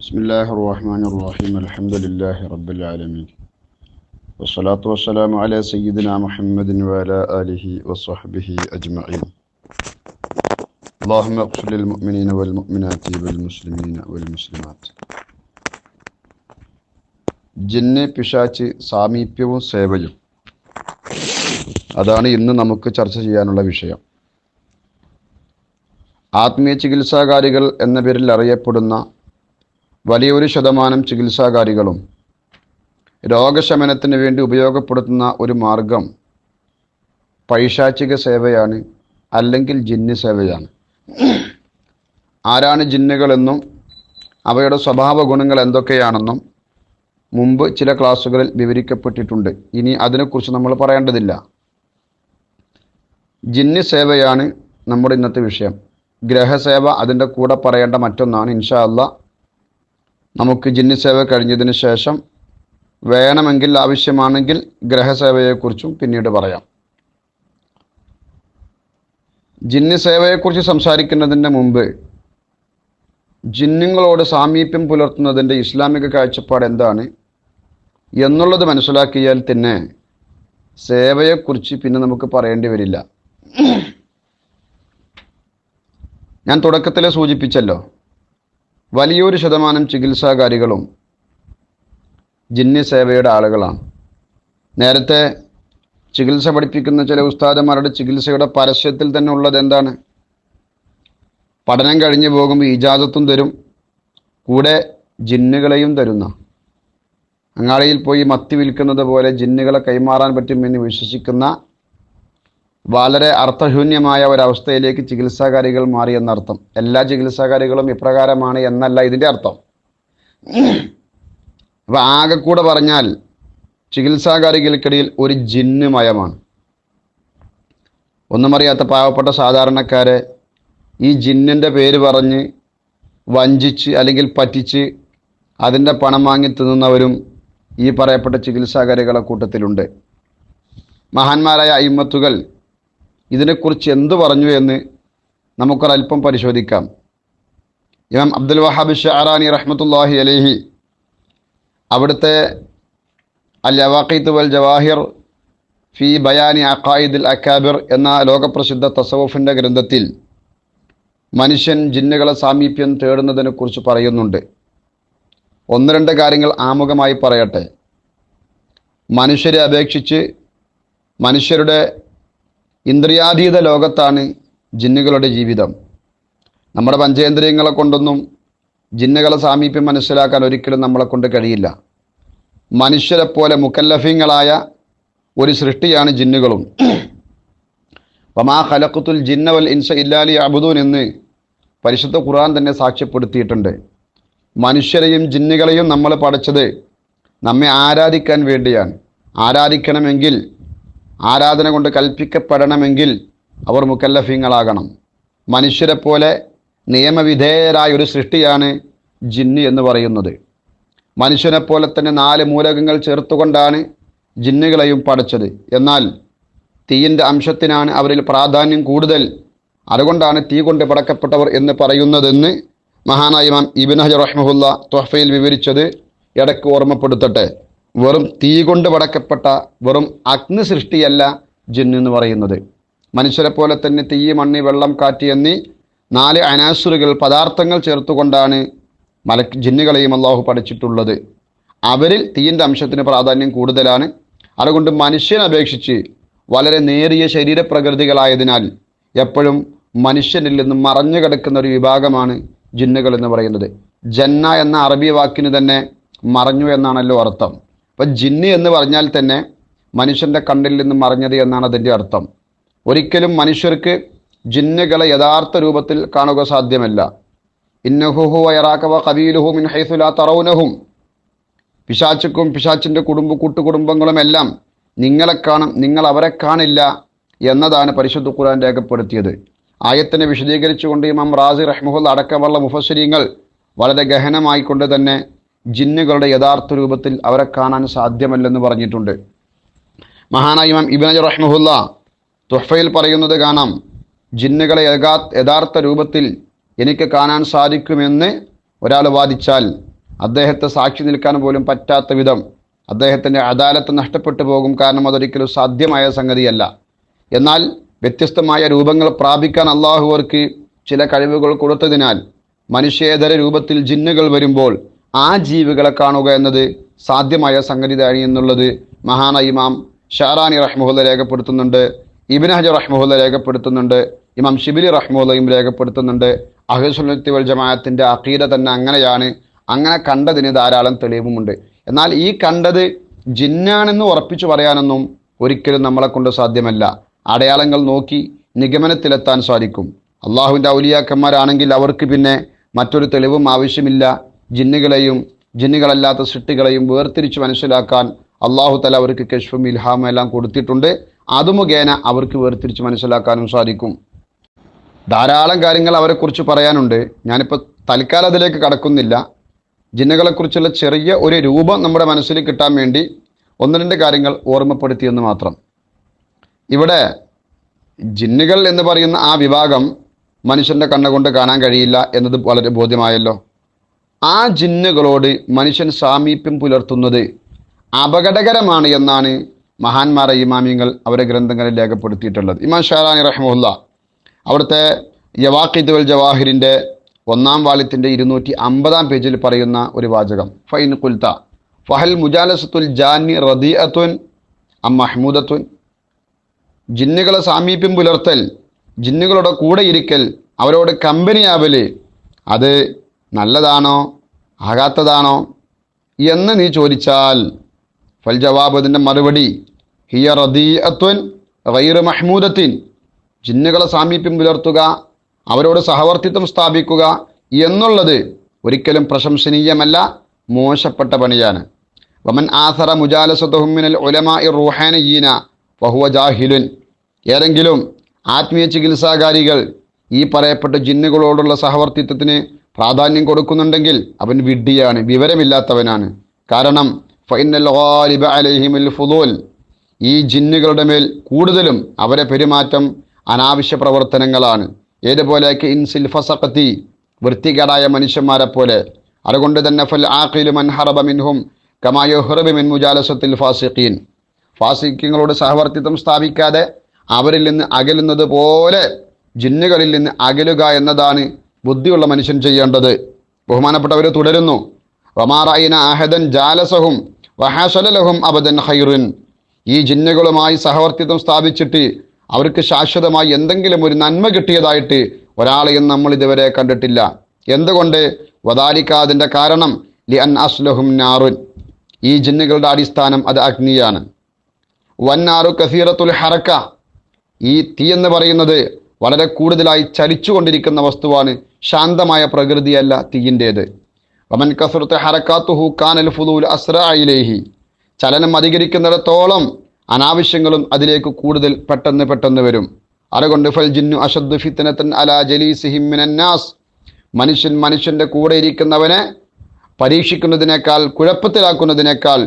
ബിസ്മില്ലാഹിർ റഹ്മാനിർ റഹീം അൽഹംദുലില്ലാഹി റബ്ബിൽ ആലമീൻ വസ്സലാത്തു വസ്സലാമു അലാ സയ്യിദിനാ മുഹമ്മദിൻ വഅലാ ആലിഹി വസ്വഹ്ബിഹി അജ്മഈൻ. അല്ലാഹുമ്മ ഗ്ഫിർ ലിൽ മുഅ്മിനീന വൽ മുഅ്മിനാത്തി വൽ മുസ്ലിമീന വൽ മുസ്ലിമാത്ത്. ജിന്ന്, പിശാച്, സാമീപ്യവും സേവയും, അതാണ് ഇന്ന് നമുക്ക് ചർച്ച ചെയ്യാനുള്ള വിഷയം. ആത്മീയ ചികിത്സാകാരികൾ എന്ന പേരിൽ അറിയപ്പെടുന്ന വലിയൊരു ശതമാനം ചികിത്സാകാരികളും രോഗശമനത്തിന് വേണ്ടി ഉപയോഗപ്പെടുത്തുന്ന ഒരു മാർഗം പൈശാചിക സേവയാണ്, അല്ലെങ്കിൽ ജിന്ന് സേവയാണ്. ആരാണ് ജിന്നുകളെന്നും അവയുടെ സ്വഭാവ ഗുണങ്ങൾ എന്തൊക്കെയാണെന്നും മുമ്പ് ചില ക്ലാസ്സുകളിൽ വിവരിക്കപ്പെട്ടിട്ടുണ്ട്. ഇനി അതിനെക്കുറിച്ച് നമ്മൾ പറയേണ്ടതില്ല. ജിന്ന് സേവയാണ് നമ്മുടെ ഇന്നത്തെ വിഷയം. ഗ്രഹസേവ അതിൻ്റെ കൂടെ പറയേണ്ട മറ്റൊന്നാണ്. ഇൻഷാ അല്ലാഹ് നമുക്ക് ജിന്ന് സേവ കഴിഞ്ഞതിന് ശേഷം വേണമെങ്കിൽ, ആവശ്യമാണെങ്കിൽ ഗ്രഹസേവയെക്കുറിച്ചും പിന്നീട് പറയാം. ജിന്ന് സേവയെക്കുറിച്ച് സംസാരിക്കുന്നതിന് മുമ്പ് ജിന്നുകളോട് സാമീപ്യം പുലർത്തുന്നതിൻ്റെ ഇസ്ലാമിക കാഴ്ചപ്പാട് എന്താണ് എന്നുള്ളത് മനസ്സിലാക്കിയാൽ തന്നെ സേവയെക്കുറിച്ച് പിന്നെ നമുക്ക് പറയേണ്ടി വരില്ല. ഞാൻ തുടക്കത്തിൽ സൂചിപ്പിച്ചല്ലോ, വലിയൊരു ശതമാനം ചികിത്സാകാരികളും ജിന്ന് സേവയുടെ ആളുകളാണ്. നേരത്തെ ചികിത്സ പഠിപ്പിക്കുന്ന ചില ഉസ്താദന്മാരുടെ ചികിത്സയുടെ പരസ്യത്തിൽ തന്നെ ഉള്ളത് എന്താണ്? പഠനം കഴിഞ്ഞു പോകുമ്പോൾ ഇജാസത്തും തരും, കൂടെ ജിന്നുകളെയും തരുന്ന. അങ്ങാടിയിൽ പോയി മത്തി വിൽക്കുന്നത് പോലെ ജിന്നുകളെ കൈമാറാൻ പറ്റുമെന്ന് വിശ്വസിക്കുന്ന വളരെ അർത്ഥശൂന്യമായ ഒരവസ്ഥയിലേക്ക് ചികിത്സാകാരികൾ മാറി എന്നർത്ഥം. എല്ലാ ചികിത്സാകാരികളും ഇപ്രകാരമാണ് എന്നല്ല ഇതിൻ്റെ അർത്ഥം. അപ്പോൾ ആകെ കൂടെ പറഞ്ഞാൽ ചികിത്സാകാരികൾക്കിടയിൽ ഒരു ജിന്ന് മയമാണ്. ഒന്നും അറിയാത്ത പാവപ്പെട്ട സാധാരണക്കാരെ ഈ ജിന്നിൻ്റെ പേര് പറഞ്ഞ് വഞ്ചിച്ച് അല്ലെങ്കിൽ പറ്റിച്ച് അതിൻ്റെ പണം വാങ്ങി തിന്നുന്നവരും ഈ പറയപ്പെട്ട ചികിത്സാകാരികളെ കൂട്ടത്തിലുണ്ട്. മഹാന്മാരായ അയിമ്മത്തുകൾ ഇതിനെക്കുറിച്ച് എന്തു പറഞ്ഞു എന്ന് നമുക്കൊരൽപ്പം പരിശോധിക്കാം. ഇമാം അബ്ദുൽ വഹാബ് ഷഅറാനി റഹ്മത്തുള്ളാഹി അലൈഹി അവിടുത്തെ അൽ യവാഖീത്ത് വൽ ജവാഹിർ ഫി ബയാനി അഖായിദുൽ അക്കാബിർ എന്ന ലോകപ്രസിദ്ധ തസവുഫിൻ്റെ ഗ്രന്ഥത്തിൽ മനുഷ്യൻ ജിന്നുകളെ സാമീപ്യം തേടുന്നതിനെക്കുറിച്ച് പറയുന്നുണ്ട്. ഒന്ന് രണ്ട് കാര്യങ്ങൾ ആമുഖമായി പറയട്ടെ. മനുഷ്യരെ അപേക്ഷിച്ച് മനുഷ്യരുടെ ഇന്ദ്രിയാതീത ലോകത്താണ് ജിന്നുകളുടെ ജീവിതം. നമ്മുടെ പഞ്ചേന്ദ്രിയങ്ങളെ കൊണ്ടൊന്നും ജിന്നുകളെ സാമീപ്യം മനസ്സിലാക്കാൻ ഒരിക്കലും നമ്മളെ കൊണ്ട് കഴിയില്ല. മനുഷ്യരെ പോലെ മുക്കല്ലഫീങ്ങളായ ഒരു സൃഷ്ടിയാണ് ജിന്നുകളും. വമാ ഖലഖതുൽ ജിന്ന വൽ ഇൻസ ഇല്ലാ ലിയഅ്ബുദൂൻ എന്ന് പരിശുദ്ധ ഖുർആൻ തന്നെ സാക്ഷ്യപ്പെടുത്തിയിട്ടുണ്ട്. മനുഷ്യരെയും ജിന്നുകളെയും നമ്മൾ പടച്ചത് നമ്മെ ആരാധിക്കാൻ വേണ്ടിയാണ്. ആരാധിക്കണമെങ്കിൽ, ആരാധന കൊണ്ട് കൽപ്പിക്കപ്പെടണമെങ്കിൽ അവർ മുക്കല്ലഫീങ്ങളാകണം. മനുഷ്യരെ പോലെ നിയമവിധേയരായ ഒരു സൃഷ്ടിയാണ് ജിന്ന് എന്ന് പറയുന്നത്. മനുഷ്യനെ പോലെ തന്നെ 4 മൂലകങ്ങൾ ചേർത്തുകൊണ്ടാണ് ജിന്നുകളെയും പടച്ചത്. എന്നാൽ തീയിൻ്റെ അംശത്തിനാണ് അവരിൽ പ്രാധാന്യം കൂടുതൽ. അതുകൊണ്ടാണ് തീ കൊണ്ട് പടക്കപ്പെട്ടവർ എന്ന് പറയുന്നതെന്ന് മഹാനായ ഇമാം ഇബ്നു ഹജർ റഹിമഹുല്ലാ തുഹ്ഫയിൽ വിവരിച്ചത് ഇടയ്ക്ക് ഓർമ്മപ്പെടുത്തട്ടെ. വെറും തീ കൊണ്ട് പടക്കപ്പെട്ട വെറും അഗ്നി സൃഷ്ടിയല്ല ജിന്ന് എന്ന് പറയുന്നത്. മനുഷ്യരെ പോലെ തന്നെ തീ, മണ്ണ്, വെള്ളം, കാറ്റ് എന്നീ 4 അനാസുറുകൾ, പദാർത്ഥങ്ങൾ ചേർത്തുകൊണ്ടാണ് ജിന്നുകളെയും അള്ളാഹു പഠിച്ചിട്ടുള്ളത്. അവരിൽ തീയിൻ്റെ അംശത്തിന് പ്രാധാന്യം കൂടുതലാണ്. അതുകൊണ്ട് മനുഷ്യനെ അപേക്ഷിച്ച് വളരെ നേരിയ ശരീരപ്രകൃതികളായതിനാൽ എപ്പോഴും മനുഷ്യനിൽ നിന്ന് മറഞ്ഞു കിടക്കുന്ന ഒരു വിഭാഗമാണ് ജിന്നുകൾ എന്ന് പറയുന്നത്. ജന്ന എന്ന അറബി വാക്കിന് തന്നെ മറഞ്ഞു എന്നാണല്ലോ അർത്ഥം. അപ്പം ജിന്ന് എന്ന് പറഞ്ഞാൽ തന്നെ മനുഷ്യൻ്റെ കണ്ണിൽ നിന്ന് മറഞ്ഞത് എന്നാണ് അതിൻ്റെ അർത്ഥം. ഒരിക്കലും മനുഷ്യർക്ക് ജിന്നുകളെ യഥാർത്ഥ രൂപത്തിൽ കാണുക സാധ്യമല്ല. ഇന്നഹു ഹുവ യറാക വ ഖബീലുഹു മിൻ ഹൈസു ലാ തറൗനഹും. പിശാചുക്കും പിശാചിൻ്റെ കൂട്ടുകുടുംബങ്ങളുമെല്ലാം നിങ്ങളെ കാണും, നിങ്ങൾ അവരെ കാണില്ല എന്നതാണ് പരിശുദ്ധ ഖുർആൻ രേഖപ്പെടുത്തിയത്. ആയത്തിനെ വിശദീകരിച്ചുകൊണ്ട് ഇമാം റാസി റഹ്മഹുല്ലാ അടക്കമുള്ള മുഫസ്സിരീങ്ങൾ വളരെ ഗഹനമായിക്കൊണ്ട് തന്നെ ജിന്നുകളുടെ യഥാർത്ഥ രൂപത്തിൽ അവരെ കാണാൻ സാധ്യമല്ലെന്ന് പറഞ്ഞിട്ടുണ്ട്. മഹാനായ ഇമാം ഇബ്നു ഹജർ റഹ്മഹുല്ലാ തുഹ്ഫയിൽ പറയുന്നത് കാണാം, ജിന്നുകളെ യഥാർത്ഥ രൂപത്തിൽ എനിക്ക് കാണാൻ സാധിക്കുമെന്ന് ഒരാൾ വാദിച്ചാൽ അദ്ദേഹത്തെ സാക്ഷി നിൽക്കാൻ പോലും പറ്റാത്ത വിധം അദ്ദേഹത്തിൻ്റെ അദാലത്ത് നഷ്ടപ്പെട്ടു പോകും. കാരണം അതൊരിക്കലും സാധ്യമായ സംഗതിയല്ല. എന്നാൽ വ്യത്യസ്തമായ രൂപങ്ങൾ പ്രാപിക്കാൻ അള്ളാഹു അവർക്ക് ചില കഴിവുകൾ കൊടുത്തതിനാൽ മനുഷ്യേതര രൂപത്തിൽ ജിന്നുകൾ വരുമ്പോൾ ആ ജീവികളെ കാണുക എന്നത് സാധ്യമായ സംഗതിയാണ് എന്നുള്ളത് മഹാനായ ഇമാം ഷാറാനി റഹ്മഹുല്ല രേഖപ്പെടുത്തുന്നുണ്ട്, ഇബ്നു ഹജർ റഹ്മഹുല്ല രേഖപ്പെടുത്തുന്നുണ്ട്, ഇമാം ഷിബിലി റഹ്മഹുല്ലയും രേഖപ്പെടുത്തുന്നുണ്ട്. അഹ്ലുസ് സുന്നത്തി വൽ ജമാഅത്തിൻ്റെ അഖീദ തന്നെ അങ്ങനെയാണ്. അങ്ങനെ കണ്ടതിന് ധാരാളം തെളിവുമുണ്ട്. എന്നാൽ ഈ കണ്ടത് ജിന്നാണെന്ന് ഉറപ്പിച്ചു പറയാനൊന്നും ഒരിക്കലും നമ്മളെ കൊണ്ട് സാധ്യമല്ല. അടയാളങ്ങൾ നോക്കി നിഗമനത്തിലെത്താൻ സാധിക്കും. അള്ളാഹുവിൻ്റെ ഔലിയാക്കന്മാരാണെങ്കിൽ അവർക്ക് പിന്നെ മറ്റൊരു തെളിവും ആവശ്യമില്ല. ജിന്നുകളെയും ജിന്നുകളല്ലാത്ത സൃഷ്ടികളെയും വേർതിരിച്ച് മനസ്സിലാക്കാൻ അള്ളാഹു തആല അവർക്ക് കശ്ഫും ഇൽഹാമും എല്ലാം കൊടുത്തിട്ടുണ്ട്. അത് മുഖേന അവർക്ക് വേർതിരിച്ച് മനസ്സിലാക്കാനും സാധിക്കും. ധാരാളം കാര്യങ്ങൾ അവരെക്കുറിച്ച് പറയാനുണ്ട്. ഞാനിപ്പോൾ തൽക്കാലം അതിലേക്ക് കടക്കുന്നില്ല. ജിന്നുകളെക്കുറിച്ചുള്ള ചെറിയ ഒരു രൂപം നമ്മുടെ മനസ്സിൽ കിട്ടാൻ വേണ്ടി ഒന്ന് രണ്ട് കാര്യങ്ങൾ ഓർമ്മപ്പെടുത്തിയെന്ന് മാത്രം. ഇവിടെ ജിന്നുകൾ എന്ന് പറയുന്ന ആ വിഭാഗം മനുഷ്യൻ്റെ കണ്ണുകൊണ്ട് കാണാൻ കഴിയില്ല എന്നത് വളരെ ബോധ്യമായല്ലോ. ആ ജിന്നുകളോട് മനുഷ്യൻ സാമീപ്യം പുലർത്തുന്നത് അപകടകരമാണ് എന്നാണ് മഹാന്മാരായ ഇമാമിങ്ങൾ അവരുടെ ഗ്രന്ഥങ്ങളിൽ രേഖപ്പെടുത്തിയിട്ടുള്ളത്. ഇമാം ഷാറാനി റഹ്മഹുല്ല അവിടുത്തെ യവാഖിദ് വൽ ജവാഹിറിൻ്റെ 1-ാം വാള്യത്തിൻ്റെ 250-ാം പേജിൽ പറയുന്ന ഒരു വാചകം, ഫൈൻ ഖുൽത ഫഹൽ മുജാലസത്തുൽ ജാനി റദീഅത്തുൻ അം മഹ്മൂദത്തുൻ. ജിന്നുകളെ സാമീപ്യം പുലർത്തൽ, ജിന്നുകളുടെ കൂടെ ഇരിക്കൽ, അവരോട് കമ്പനിയാവല് അത് നല്ലതാണോ ആകാത്തതാണോ എന്ന് നീ ചോദിച്ചാൽ ഫൽ ജവാബ്, അതിൻ്റെ മറുപടി ഹിയ റദീഅത്തുൻ ഗൈറു മഹ്മൂദത്തിൻ. ജിന്നുകളെ സാമീപ്യം പുലർത്തുക, അവരോട് സഹവർത്തിത്വം സ്ഥാപിക്കുക എന്നുള്ളത് ഒരിക്കലും പ്രശംസനീയമല്ല, മോശപ്പെട്ട പണിയാണ്. വമൻ ആസറ മുജാലസതുഹും മിനൽ ഉലമാഇ റൂഹാനിയ്യീന വഹുവ ജാഹിലുൻ. ഏതെങ്കിലും ആത്മീയ ചികിത്സാകാരികൾ ഈ പറയപ്പെട്ട ജിന്നുകളോടുള്ള സഹവർത്തിത്വത്തിന് പ്രാധാന്യം കൊടുക്കുന്നുണ്ടെങ്കിൽ അവൻ വിഡ്ഢിയാണ്, വിവരമില്ലാത്തവനാണ്. കാരണം ഫഇന്നൽ ഗാലിബ അലൈഹിമുൽ ഫുദൂൽ. ഈ ജിന്നുകളുടെ മേൽ കൂടുതലും അവരെ പെരുമാറ്റം അനാവശ്യ പ്രവർത്തനങ്ങളാണ്. ഏതുപോലെയൊക്കെ ഇൻസിൽ ഫസഖത്തി, വൃത്തികേടായ മനുഷ്യന്മാരെ പോലെ. അതുകൊണ്ട് തന്നെ ഫൽ ആഖിലു മൻ ഹറബ മിൻഹും കമാ യഹ്റബു മിൻ മുജാലസത്തിൽ ഫാസിഖീൻ. ഫാസിഖ്യങ്ങളോട് സഹവർത്തിത്വം സ്ഥാപിക്കാതെ അവരിൽ നിന്ന് അകലുന്നത് പോലെ ജിന്നുകളിൽ നിന്ന് അകലുക എന്നതാണ് ബുദ്ധിയുള്ള മനുഷ്യൻ ചെയ്യേണ്ടത്. ബഹുമാനപ്പെട്ടവർ തുടരുന്നു, വമാ റഅയ്ന അഹദൻ ജാലസഹും വഹസല ലഹും അബദൻ ഖൈറുൻ. ഈ ജിന്നുകളുമായി സഹവർത്തിത്വം സ്ഥാപിച്ചിട്ട് അവർക്ക് ശാശ്വതമായി എന്തെങ്കിലും ഒരു നന്മ കിട്ടിയതായിട്ട് ഒരാളെയും നമ്മൾ ഇതുവരെ കണ്ടിട്ടില്ല. എന്തുകൊണ്ട്? വദാലിക, അതിൻ്റെ കാരണം ലിഅൻ അസ്ലഹും നാറുൻ. ഈ ജിന്നുകളുടെ അടിസ്ഥാനം അത് അഗ്നിയാണ്. വന്നാറു കസീറത്തുൽ ഹറക്ക. ഈ തീ എന്ന് പറയുന്നത് വളരെ കൂടുതലായി ചലിച്ചുകൊണ്ടിരിക്കുന്ന വസ്തുവാണ്, ശാന്തമായ പ്രകൃതിയല്ല തീയിൻ്റേത്. വമൻ കസറത്ത് ഹറക്കാത്തുഹു കാനൽ ഫുദൂൽ അസ്റഅ ഇലൈഹി. ചലനം അധികരിക്കുന്നിടത്തോളം അനാവശ്യങ്ങളും അതിലേക്ക് കൂടുതൽ പെട്ടെന്ന് വരും. അതുകൊണ്ട് ഫൽ ജിന്നു അഷദ്ദു ഫിത്നതൻ അലാ ജലീസിഹിം മിനൻ നാസ്. മനുഷ്യൻ്റെ കൂടെ ഇരിക്കുന്നവനെ പരീക്ഷിക്കുന്നതിനേക്കാൾ, കുഴപ്പത്തിലാക്കുന്നതിനേക്കാൾ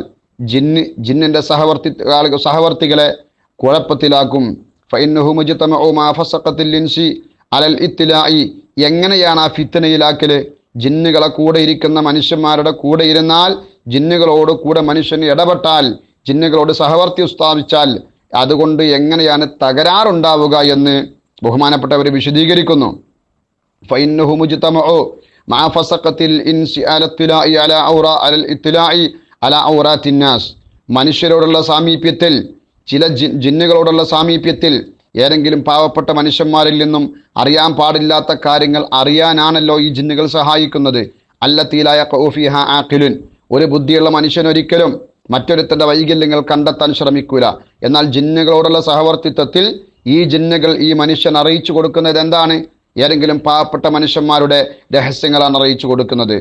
ജിന്നിൻ്റെ സഹവർത്തികളെ കുഴപ്പത്തിലാക്കും. ഫഇന്നഹു മുജ്തമഉ മാ ഫസഖത്തിൽ ഇൻസി അലൽ ഇത്ലാഇ. എങ്ങനെയാണ് ആ ഫിത്നയിലാക്കല്? ജിന്നുകളെ കൂടെ ഇരിക്കുന്ന മനുഷ്യന്മാരുടെ കൂടെ ഇരുന്നാൽ, ജിന്നുകളോട് കൂടെ മനുഷ്യന് ഇടപെട്ടാൽ, ജിന്നുകളോട് സഹവർത്തി സ്ഥാപിച്ചാൽ അതുകൊണ്ട് എങ്ങനെയാണ് തകരാറുണ്ടാവുക എന്ന് ബഹുമാനപ്പെട്ടവർ വിശദീകരിക്കുന്നു. ഫഇന്നഹു മുജ്തമഉ മാ ഫസഖത്തിൽ ഇൻസി അലൽ ഇത്ലാഇ അലാ ഔറാത്തിൻ നാസ്. മനുഷ്യരോടുള്ള സാമീപ്യത്തിൽ, ചില ജിന്നുകളോടുള്ള സാമീപ്യത്തിൽ ഏതെങ്കിലും പാവപ്പെട്ട മനുഷ്യന്മാരിൽ നിന്നും അറിയാൻ പാടില്ലാത്ത കാര്യങ്ങൾ അറിയാനാണല്ലോ ഈ ജിന്നുകൾ സഹായിക്കുന്നത്. അല്ലത്തീലായ ഖൗഫിഹ ആഖിലുൻ. ഒരു ബുദ്ധിയുള്ള മനുഷ്യനൊരിക്കലും മറ്റൊരുത്തൻ്റെ വൈകല്യങ്ങൾ കണ്ടെത്താൻ ശ്രമിക്കൂല. എന്നാൽ ജിന്നുകളോടുള്ള സഹവർത്തിത്വത്തിൽ ഈ ജിന്നുകൾ ഈ മനുഷ്യൻ അറിയിച്ചു കൊടുക്കുന്നത് എന്താണ്? ഏതെങ്കിലും പാവപ്പെട്ട മനുഷ്യന്മാരുടെ രഹസ്യങ്ങളാണ് അറിയിച്ചു കൊടുക്കുന്നത്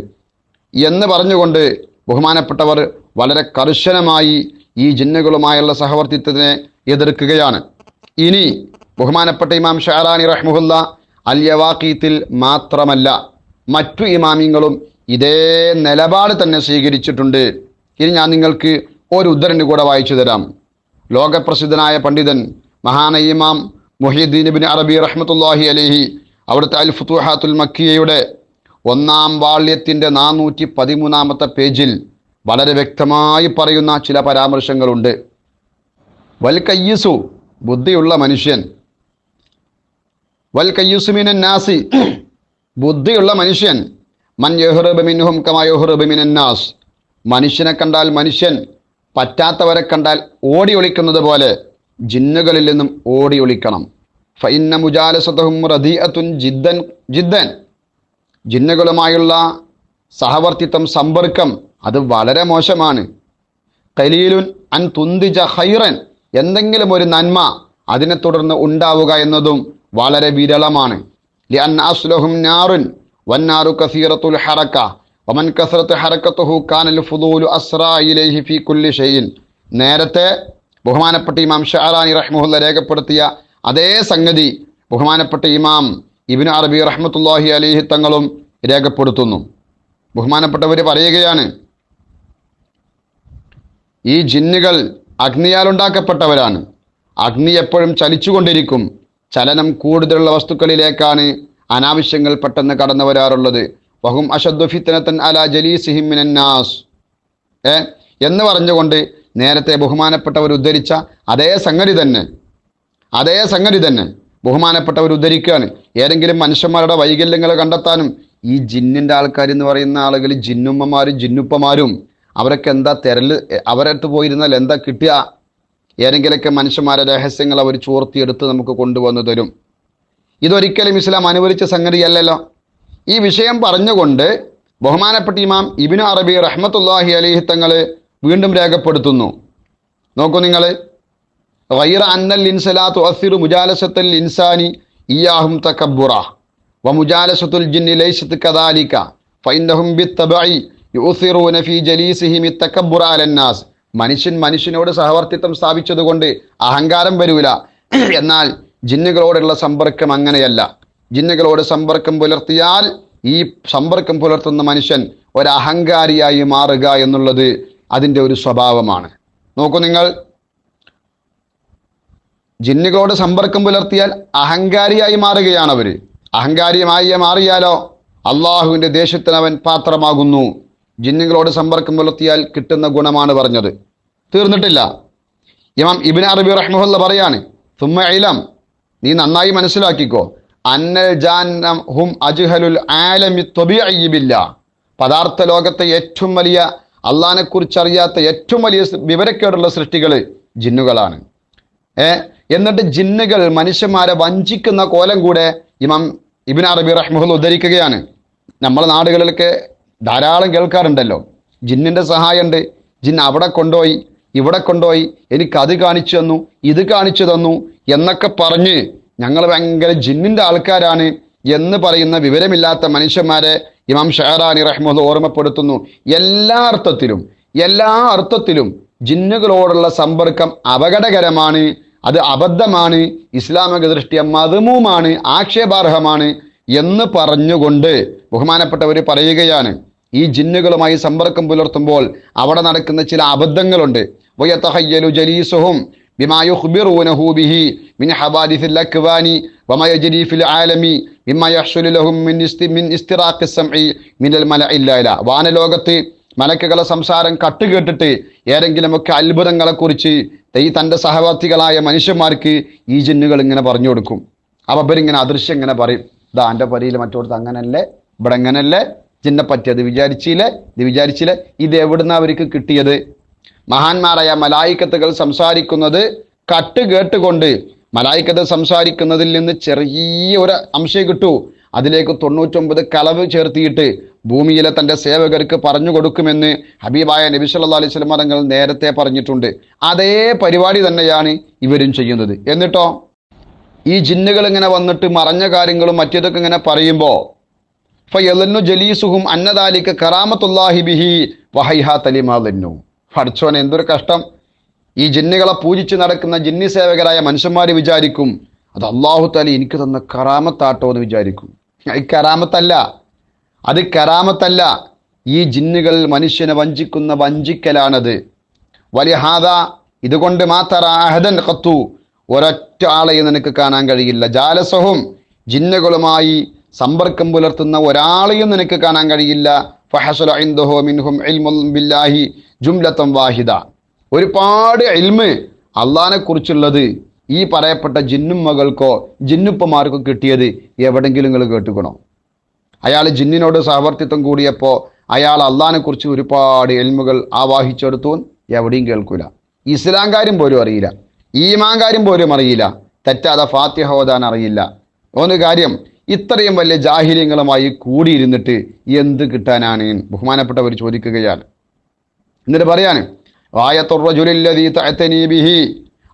എന്ന് പറഞ്ഞുകൊണ്ട് ബഹുമാനപ്പെട്ടവർ വളരെ കർശനമായി ഈ ജിന്നുകളുമായുള്ള സഹവർത്തിത്വത്തിനെ എതിർക്കുകയാണ്. ഇനി ബഹുമാനപ്പെട്ട ഇമാം ഷഅറാനി റഹ്മഹുല്ല അൽ യവാഖീത്തിൽ മാത്രമല്ല മറ്റു ഇമാമിങ്ങളും ഇതേ നിലപാട് തന്നെ സ്വീകരിച്ചിട്ടുണ്ട്. ഇനി ഞാൻ നിങ്ങൾക്ക് ഒരു ഉദ്ധരണി കൂടെ വായിച്ചു തരാം. ലോകപ്രസിദ്ധനായ പണ്ഡിതൻ മഹാനായ ഇമാം മുഹ്യിദ്ദീൻ ഇബ്നു അറബി റഹ്മത്തുള്ളാഹി അലൈഹി അവിടുത്തെ അൽ ഫുതുഹാത്തുൽ മക്കിയയുടെ ഒന്നാം വാള്യത്തിൻ്റെ 413 പേജിൽ വളരെ വ്യക്തമായി പറയുന്ന ചില പരാമർശങ്ങളുണ്ട്. വൽ കയ്യിസു, ബുദ്ധിയുള്ള മനുഷ്യൻ, വൽ കയ്യിസു മിനൻ നാസി, ബുദ്ധിയുള്ള മനുഷ്യൻ, മൻ യഹ്റബു മിൻഹും കമാ യഹ്റബു മിനൻ നാസ്, മനുഷ്യനെ കണ്ടാൽ, മനുഷ്യൻ പറ്റാത്തവരെ കണ്ടാൽ ഓടി ഒളിക്കുന്നത് പോലെ ജിന്നുകളിൽ നിന്നും ഓടി ഒളിക്കണം. ഫഇന്ന മുജാലസതഹും റദീഅത്തുൻ ജിദ്ദൻ ജിദ്ദൻ, ജിന്നുകളുമായുള്ള സഹവർത്തിത്വം, സമ്പർക്കം അത് വളരെ മോശമാണ്. ഖലീലുൻ അൻ തുന്തിജ ഖൈറൻ, എന്തെങ്കിലും ഒരു നന്മ അതിനെ തുടർന്ന് ഉണ്ടാവുക എന്നതും വളരെ വിരളമാണ്. ലിഅന്ന അസ്ലഹും നാറുൻ വന്നാറു കസീറത്തുൽ ഹറക വമൻ കസറത്ത് ഹറകത്തുഹു കാനൽ ഫുദൂലു അസ്റാ ഇലൈഹി ഫീ കുല്ലി ഷൈഇൻ. നേരത്തെ ബഹുമാനപ്പെട്ട ഇമാം ഷഅറാനി റഹ്മഹുല്ലാഹ് രേഖപ്പെടുത്തിയ അതേ സംഗതി ബഹുമാനപ്പെട്ട ഇമാം ഇബ്നു അറബി റഹ്മത്തുള്ളാഹി അലൈഹി തങ്ങളും രേഖപ്പെടുത്തുന്നു. ബഹുമാനപ്പെട്ടവർ പറയുകയാണ്, ഈ ജിന്നുകൾ അഗ്നിയാൽ ഉണ്ടാക്കപ്പെട്ടവരാണ്. അഗ്നി എപ്പോഴും ചലിച്ചുകൊണ്ടിരിക്കും. ചലനം കൂടുതലുള്ള വസ്തുക്കളിലേക്കാണ് അനാവശ്യങ്ങൾ പെട്ടെന്ന് കടന്നു വരാറുള്ളത്. വഹും അശദ്ദു ഫിത്നതൻ അലാ ജലീസിഹിം മിനൻ നാസ് എന്ന് പറഞ്ഞുകൊണ്ട് നേരത്തെ ബഹുമാനപ്പെട്ടവർ ഉദ്ധരിച്ച അതേ സംഗതി തന്നെ ബഹുമാനപ്പെട്ടവർ ഉദ്ധരിക്കുകയാണ്. ഏതെങ്കിലും മനുഷ്യന്മാരുടെ വൈകല്യങ്ങൾ കണ്ടെത്താനും ഈ ജിന്നിൻ്റെ ആൾക്കാർ എന്ന് പറയുന്ന ആളുകൾ, ജിന്നുമ്മമാരും ജിന്നുപ്പമാരും, അവരൊക്കെ എന്താ തെരല്, അവരടുത്ത് പോയിരുന്നാൽ എന്താ കിട്ടുക? ഏതെങ്കിലുമൊക്കെ മനുഷ്യന്മാരുടെ രഹസ്യങ്ങൾ അവർ ചോർത്തിയെടുത്ത് നമുക്ക് കൊണ്ടുവന്നു തരും. ഇതൊരിക്കലും ഇസ്ലാം അനുവദിച്ച സംഗതിയല്ലല്ലോ. ഈ വിഷയം പറഞ്ഞുകൊണ്ട് ബഹുമാനപ്പെട്ട ഇമാം ഇബ്നു അറബി റഹ്മത്തുള്ളാഹി അലൈഹി തങ്ങൾ വീണ്ടും രേഖപ്പെടുത്തുന്നു. നോക്കൂ നിങ്ങൾ, ഗൈറ അന്നൽ ഇൻസലാ തുഅസ്സിറു മുജാലസത്തുൽ ഇൻസാനി ഇയ്യാഹും തകബ്ബുറ വമുജാലസത്തുൽ ജിന്നി ലൈസത് കദാലിക ഫഇന്നഹും ബിത്തബഇ യുസിറൂന ഫീ ജലീസിഹിം തകബ്ബുറ അലന്നാസ്. മനുഷ്യനോട് സഹവർത്തിത്വം സ്ഥാപിച്ചതുകൊണ്ട് അഹങ്കാരം വരൂല. എന്നാൽ ജിന്നുകളോടുള്ള സമ്പർക്കം അങ്ങനെയല്ല. ജിന്നുകളോട് സമ്പർക്കം പുലർത്തിയാൽ ഈ സമ്പർക്കം പുലർത്തുന്ന മനുഷ്യൻ ഒരഹങ്കാരിയായി മാറുക എന്നുള്ളത് അതിൻ്റെ ഒരു സ്വഭാവമാണ്. നോക്കൂ നിങ്ങൾ, ജിന്നുകളോട് സമ്പർക്കം പുലർത്തിയാൽ അഹങ്കാരിയായി മാറുകയാണ് അവർ. അഹങ്കാരിയായി മാറിയാലോ അള്ളാഹുവിൻ്റെ ദേഷ്യത്തിന് അവൻ പാത്രമാകുന്നു. ജിന്നുകളോട് സമ്പർക്കം പുലർത്തിയാൽ കിട്ടുന്ന ഗുണമാണ് പറഞ്ഞത്. തീർന്നിട്ടില്ല. ഇമാം ഇബ്നു അറബി റഹ്മഹുല്ലാഹ് പറയാണ്, സുമ്മ ഇലം, നീ നന്നായി മനസ്സിലാക്കിക്കോ, അന്നൽ ജാന്നം ഹും അജ്ഹലുൽ ആലമി ത്വബീഇ ബില്ലാഹ്, പദാർത്ഥ ലോകത്തെ ഏറ്റവും വലിയ, അള്ളാഹിനെ കുറിച്ച് അറിയാത്ത ഏറ്റവും വലിയ വിവരക്കേടുള്ള സൃഷ്ടികൾ ജിന്നുകളാണ്. എന്നിട്ട് ജിന്നുകൾ മനുഷ്യന്മാരെ വഞ്ചിക്കുന്ന കോലം കൂടെ ഇമാം ഇബ്നു അറബി റഹ്മഹുല്ലാഹ് ഉദ്ധരിക്കുകയാണ്. നമ്മളെ നാടുകളിലൊക്കെ ധാരാളം കേൾക്കാറുണ്ടല്ലോ, ജിന്നിൻ്റെ സഹായമുണ്ട്, ജിൻ അവിടെ കൊണ്ടുപോയി ഇവിടെ കൊണ്ടുപോയി എനിക്കത് കാണിച്ചു തന്നു, ഇത് കാണിച്ചു തന്നു എന്നൊക്കെ പറഞ്ഞ് ഞങ്ങൾ ഭയങ്കര ജിന്നിൻ്റെ ആൾക്കാരാണ് എന്ന് പറയുന്ന വിവരമില്ലാത്ത മനുഷ്യന്മാരെ ഇമാം ഷഅറാനി റഹ്മത്തുള്ളാഹി ഓർമ്മപ്പെടുത്തുന്നു. എല്ലാ അർത്ഥത്തിലും ജിന്നുകളോടുള്ള സമ്പർക്കം അപകടകരമാണ്, അത് അബദ്ധമാണ്, ഇസ്ലാമിക ദൃഷ്ടിയ മദ്മൂമാണ്, ആക്ഷേപാർഹമാണ് എന്ന് പറഞ്ഞുകൊണ്ട് ബഹുമാനപ്പെട്ടവർ പറയുകയാണ്, ഈ ജിന്നുകളുമായി സമ്പർക്കം പുലർത്തുമ്പോൾ അവിടെ നടക്കുന്ന ചില അബദ്ധങ്ങളുണ്ട്. വയതഹയ്യലു ജലീസുഹും ബിമാ യുഖ്ബിറൂനഹു ബിഹി മിൻ ഹവാദിസിൽ അക്വാനി വമാ യജ്രി ഫിൽ ആലമി മിമ്മാ യഹ്സുലു ലഹും മിൻ ഇസ്തിറാഖി സമഇ മിനൽ മലഇൽ അലാ. വാനലോകത്ത് മലക്കുകളെ സംസാരം കട്ടുകേട്ടിട്ട് ഏതെങ്കിലുമൊക്കെ അത്ഭുതങ്ങളെക്കുറിച്ച് തൻ്റെ സഹവർത്തികളായ മനുഷ്യന്മാർക്ക് ഈ ജിന്നുകൾ ഇങ്ങനെ പറഞ്ഞു കൊടുക്കും. അപ്പം അവരിങ്ങനെ അദൃശ്യം ഇങ്ങനെ പറയും, ഇതാ എൻ്റെ പരിയിൽ മറ്റോടത്ത് അങ്ങനല്ലേ, ഇവിടെ എങ്ങനല്ലേ, ജിന്നെ പറ്റി അത് വിചാരിച്ചില്ലേ, ഇത് എവിടുന്ന് അവർക്ക് കിട്ടിയത്? മഹാന്മാരായ മലായിക്കത്തുകൾ സംസാരിക്കുന്നത് കട്ട് കേട്ടുകൊണ്ട്, മലായിക്കത്ത് സംസാരിക്കുന്നതിൽ നിന്ന് ചെറിയ ഒരു അംശം കിട്ടൂ, അതിലേക്ക് 99 കളവ് ചേർത്തിയിട്ട് ഭൂമിയിലെ തൻ്റെ സേവകർക്ക് പറഞ്ഞു കൊടുക്കുമെന്ന് ഹബീബായ നബി സല്ലല്ലാഹു അലൈഹി വസല്ലം തങ്ങൾ നേരത്തെ പറഞ്ഞിട്ടുണ്ട്. അതേ പരിപാടി തന്നെയാണ് ഇവരും ചെയ്യുന്നത്. എന്നിട്ടോ ഈ ജിന്നുകൾ ഇങ്ങനെ വന്നിട്ട് മറഞ്ഞ കാര്യങ്ങളും മറ്റേതൊക്കെ ഇങ്ങനെ പറയുമ്പോൾ ഫയലന്നു ജലീസുഹും അന്നദാലിക കറാമത്തുല്ലാഹി ബിഹി വഹൈഹാ തലിമാദന്നു. പഠിച്ചോനെ, എന്തൊരു കഷ്ടം! ഈ ജിന്നുകളെ പൂജിച്ച് നടക്കുന്ന ജിന്നി സേവകരായ മനുഷ്യന്മാർ വിചാരിക്കും അത് അല്ലാഹു തആല എനിക്ക് തന്ന കറാമത്താട്ടോ എന്ന് വിചാരിക്കും. അത് കറാമത്തല്ല. ഈ ജിന്നുകൾ മനുഷ്യനെ വഞ്ചിക്കുന്ന വഞ്ചിക്കലാണത്. വലിഹാദ, ഇതുകൊണ്ട് മാത്രം അഹദൻ ഖത്തു, ഒരൊറ്റ ആളെയും നിനക്ക് കാണാൻ കഴിയില്ല. ജാലസഹും, ജിന്നുകളുമായി സമ്പർക്കം പുലർത്തുന്ന ഒരാളെയും നിനക്ക് കാണാൻ കഴിയില്ല. ഫഹസല ഇൻദഹു മിൻഹും ഇൽമുൻ ബില്ലാഹി ജുംലതൻ വാഹിദ. ഒരുപാട് ഇൽമ് അള്ളാഹിനെ കുറിച്ചുള്ളത് ഈ പറയപ്പെട്ട ജിന്നുമ്മകൾക്കോ ജിന്നുപ്പമാർക്കോ കിട്ടിയത് എവിടെങ്കിലും നിങ്ങൾ കേട്ടുക്കണോ? അയാൾ ജിന്നിനോട് സഹവർത്തിത്വം കൂടിയപ്പോൾ അയാൾ അള്ളാഹിനെ കുറിച്ച് ഒരുപാട് ഇൽമുകൾ ആവാഹിച്ചെടുത്തു. എവിടെയും കേൾക്കൂല. ഇസ്ലാം കാര്യം പോലും അറിയില്ല, ഈമാൻ കാര്യം പോലും അറിയില്ല, തെറ്റാതെ ഫാത്തിഹ ഓതാൻ അറിയില്ല. ഒന്ന് കാര്യം, ഇത്രയും വലിയ ജാഹിര്യങ്ങളുമായി കൂടിയിരുന്നിട്ട് എന്ത് കിട്ടാനാണ്? ബഹുമാനപ്പെട്ടവർ ചോദിക്കുകയാണ്. എന്നിട്ട് പറയാണ്, വായത്തുറജുലില്ലദീ തഅതനീ ബിഹി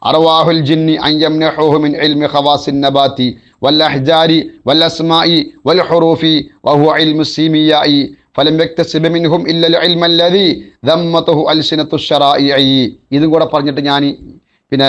അർവാഹുൽ ജിന്നി അൻ യംനഹുഹു മിൻ ഇൽമി ഖവാസിൻ നബാതി വൽ അഹ്ജാരി വൽ അസ്മാഇ വൽ ഹുറൂഫി വഹുവ ഇൽമു സീമിയായി ഫലം യക്തസിബ മിൻഹും ഇല്ലൽ ഇൽമ അല്ലദീ ദമ്മതഹു അൽസിനത്തു ശറാഇഇ. ഇതും കൂടെ പറഞ്ഞിട്ട് ഞാൻ പിന്നെ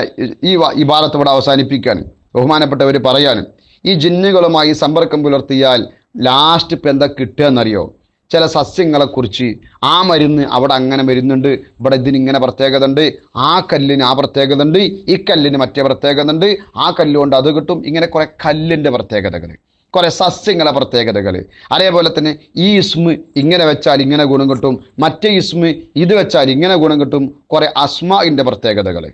ഈ ഇബാറത്ത് ഇവിടെ അവസാനിപ്പിക്കുകയാണ്. ബഹുമാനപ്പെട്ടവർ പറയാണ്, ഈ ജിന്നുകളുമായി സമ്പർക്കം പുലർത്തിയാൽ ലാസ്റ്റ് ഇപ്പം എന്താ കിട്ടുക എന്നറിയോ? ചില സസ്യങ്ങളെക്കുറിച്ച് ആ മരുന്ന് അവിടെ അങ്ങനെ വരുന്നുണ്ട്, ഇവിടെ ഇതിനിങ്ങനെ പ്രത്യേകത ഉണ്ട്, ആ കല്ലിന് ആ പ്രത്യേകത ഉണ്ട്, ഈ കല്ലിന് മറ്റേ പ്രത്യേകത ഉണ്ട്, ആ കല്ലുകൊണ്ട് അത് കിട്ടും. ഇങ്ങനെ കുറെ കല്ലിൻ്റെ പ്രത്യേകതകൾ, കുറെ സസ്യങ്ങളെ പ്രത്യേകതകൾ. അതേപോലെ തന്നെ ഈ ഇസ്മ് ഇങ്ങനെ വെച്ചാൽ ഇങ്ങനെ ഗുണം കിട്ടും, മറ്റേ ഇസ്മ് ഇത് വെച്ചാൽ ഇങ്ങനെ ഗുണം കിട്ടും. കുറെ അസ്മാഇൻ്റെ പ്രത്യേകതകൾ.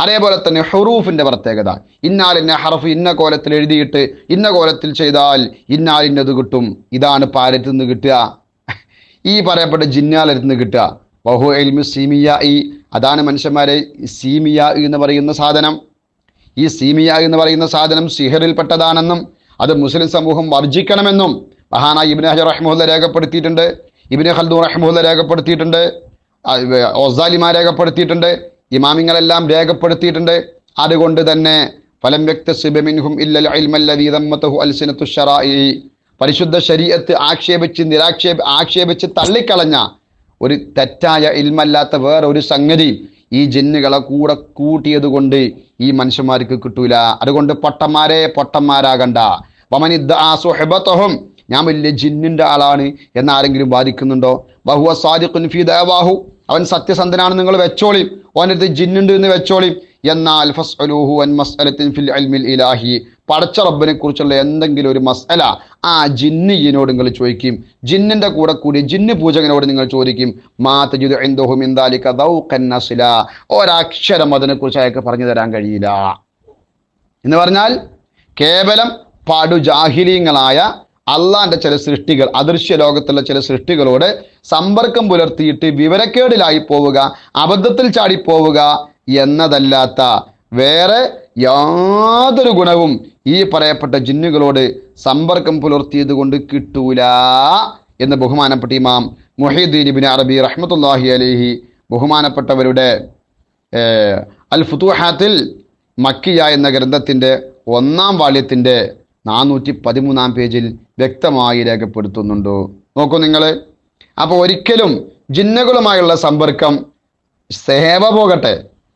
അതേപോലെ തന്നെ ഹുറൂഫിൻ്റെ പ്രത്യേകത. ഇന്നാലിന്ന ഹർഫ് ഇന്ന കോലത്തിൽ എഴുതിയിട്ട് ഇന്ന കോലത്തിൽ ചെയ്താൽ ഇന്നാലിന്നത് കിട്ടും. ഇതാണ് പാരറ്റിൽ നിന്ന് കിട്ടുക, ഈ പറയപ്പെട്ട ജിന്നാലത്തിൽ നിന്ന് കിട്ടുക. വഹു ഇൽമു സീമിയായി, അതാണ് മനുഷ്യന്മാരെ സീമിയാ എന്ന് പറയുന്ന സാധനം. ഈ സീമിയാ എന്ന് പറയുന്ന സാധനം സിഹറിൽപ്പെട്ടതാണെന്നും അത് മുസ്ലിം സമൂഹം വർജിക്കണമെന്നും മഹാനായ ഇബ്നു ഹജർ റഹ്മത്തുള്ളാഹി രേഖപ്പെടുത്തിയിട്ടുണ്ട്, ഇബ്നു ഖൽദൂൻ റഹ്മത്തുള്ളാഹി രേഖപ്പെടുത്തിയിട്ടുണ്ട്, ഒസാലിമാ രേഖപ്പെടുത്തിയിട്ടുണ്ട്, ഇമാമിങ്ങളെല്ലാം രേഖപ്പെടുത്തിയിട്ടുണ്ട്. അതുകൊണ്ട് തന്നെ ഫലം യക്തസിബ മിൻഹും ഇല്ലൽ ഇൽമല്ലദീ ദമ്മതഹു അൽസിനത്തു ശറാഇ, പരിശുദ്ധ ശരീഅത്ത് ആക്ഷേപിച്ച് തള്ളിക്കളഞ്ഞ ഒരു തെറ്റായ ഇൽമല്ലാത്ത വേറെ ഒരു സംഗതി ഈ ജിന്നുകളെ കൂടെ കൂട്ടിയത് കൊണ്ട് ഈ മനുഷ്യന്മാർക്ക് കിട്ടൂല. അതുകൊണ്ട് പൊട്ടന്മാരാകണ്ട. വമനിദ്ദഅ സുഹബതഹും, ഞാൻ വലിയ ജിന്നിൻ്റെ ആളാണ് എന്നാരെങ്കിലും വാദിക്കുന്നുണ്ടോ? വഹുവ സാദിഖുൻ ഫീ ദഅവാഹു, അവൻ സത്യസന്ധനാണ് നിങ്ങൾ വെച്ചോളി, ഓനടുത്ത് ജിന്നുണ്ട് എന്ന് വെച്ചോളി. എന്നാൽ ഫസ്അലൂഹു അൻ മസ്അലത്തിൻ ഫിൽ ഇൽമിൽ ഇലാഹി, പടച്ച റബ്ബിനെ കുറിച്ചുള്ള എന്തെങ്കിലും ഒരു മസ്അല ആ ജിന്നിനോട് നിങ്ങൾ ചോദിക്കും, ജിന്നിൻ്റെ കൂടെ കൂടി ജിന്ന് പൂജകനോട് നിങ്ങൾ ചോദിക്കും. മാ തജിദു ഇൻദഹു മിൻ ദാലിക ദൗഖൻ നസ്ല, ഒരക്ഷരം അതിനെക്കുറിച്ച് അയാൾക്ക് പറഞ്ഞു തരാൻ കഴിയില്ല എന്ന് പറഞ്ഞാൽ കേവലം പടുജാഹിലീങ്ങളായ അള്ളാന്റെ ചില സൃഷ്ടികൾ, അദൃശ്യ ലോകത്തുള്ള ചില സൃഷ്ടികളോട് സമ്പർക്കം പുലർത്തിയിട്ട് വിവരക്കേടിലായി പോവുക, അബദ്ധത്തിൽ ചാടിപ്പോവുക എന്നതല്ലാത്ത വേറെ യാതൊരു ഗുണവും ഈ പറയപ്പെട്ട ജിന്നുകളോട് സമ്പർക്കം പുലർത്തിയത് കൊണ്ട് കിട്ടൂല എന്ന് ബഹുമാനപ്പെട്ട ഇമാം മുഹീദ്ദീൻ ഇബ്നു അറബി റഹ്മത്തുള്ളാഹി അലൈഹി ബഹുമാനപ്പെട്ടവരുടെ അൽ ഫുതൂഹാത്തിൽ മക്കിയ എന്ന ഗ്രന്ഥത്തിൻ്റെ 1-ാം വാള്യത്തിൻ്റെ 413-ാം പേജിൽ വ്യക്തമായി രേഖപ്പെടുത്തുന്നുണ്ട്. നോക്കൂ നിങ്ങൾ. അപ്പോൾ ഒരിക്കലും ജിന്നുകളുമായുള്ള സമ്പർക്കം സേവ പോകട്ടെ,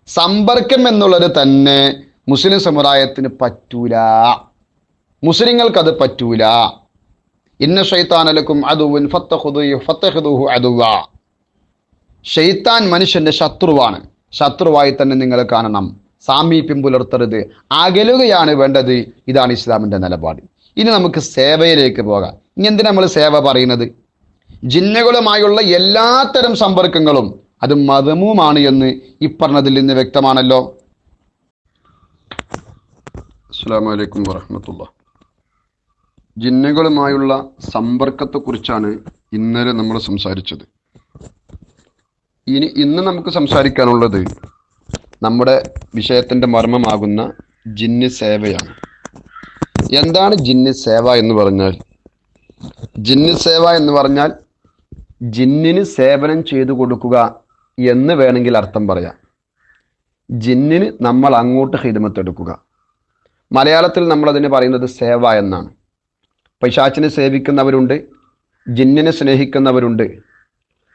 സമ്പർക്കം എന്നുള്ളത് തന്നെ മുസ്ലിം സമുദായത്തിന് പറ്റൂല, മുസ്ലിങ്ങൾക്കത് പറ്റൂല. ഇന്ന ശൈത്താന ലക്കും അദുവ്വൻ ഫത്തഖുദൂഹു അദുവ്വ, ശൈത്താൻ മനുഷ്യന്റെ ശത്രുവാണ്, ശത്രുവായി തന്നെ നിങ്ങൾ കാണണം, സാമീപ്യം പുലർത്തരുത്, അകലുകയാണ് വേണ്ടത്. ഇതാണ് ഇസ്ലാമിൻ്റെ നിലപാട്. ഇനി നമുക്ക് സേവയിലേക്ക് പോകാം. ഇനി എന്തിനാ നമ്മൾ സേവ പറയുന്നത്? ജിന്നുകളുമായുള്ള എല്ലാത്തരം സമ്പർക്കങ്ങളും അത് മദമൂമാണ് എന്ന് ഇപ്പറഞ്ഞതിൽ നിന്ന് വ്യക്തമാണല്ലോ. അസ്സലാമു അലൈക്കും വറഹ്മത്തുള്ളാഹി. ജിന്നുകളുമായുള്ള സമ്പർക്കത്തെക്കുറിച്ചാണ് ഇന്നലെ നമ്മൾ സംസാരിച്ചത്. ഇന്ന് നമുക്ക് സംസാരിക്കാനുള്ളത് നമ്മുടെ വിഷയത്തിൻ്റെ മർമ്മമാകുന്ന ജിന്ന് സേവയാണ്. എന്താണ് ജിന്ന് സേവ എന്ന് പറഞ്ഞാൽ? ജിന്ന് സേവ എന്ന് പറഞ്ഞാൽ ജിന്നിന് സേവനം ചെയ്തു കൊടുക്കുക എന്ന് വേണമെങ്കിൽ അർത്ഥം പറയാം. ജിന്നിന് നമ്മൾ അങ്ങോട്ട് ഹിദ്മത്തെടുക്കുക. മലയാളത്തിൽ നമ്മളതിന് പറയുന്നത് സേവ എന്നാണ്. പൈശാചിനെ സേവിക്കുന്നവരുണ്ട്, ജിന്നിനെ സ്നേഹിക്കുന്നവരുണ്ട്.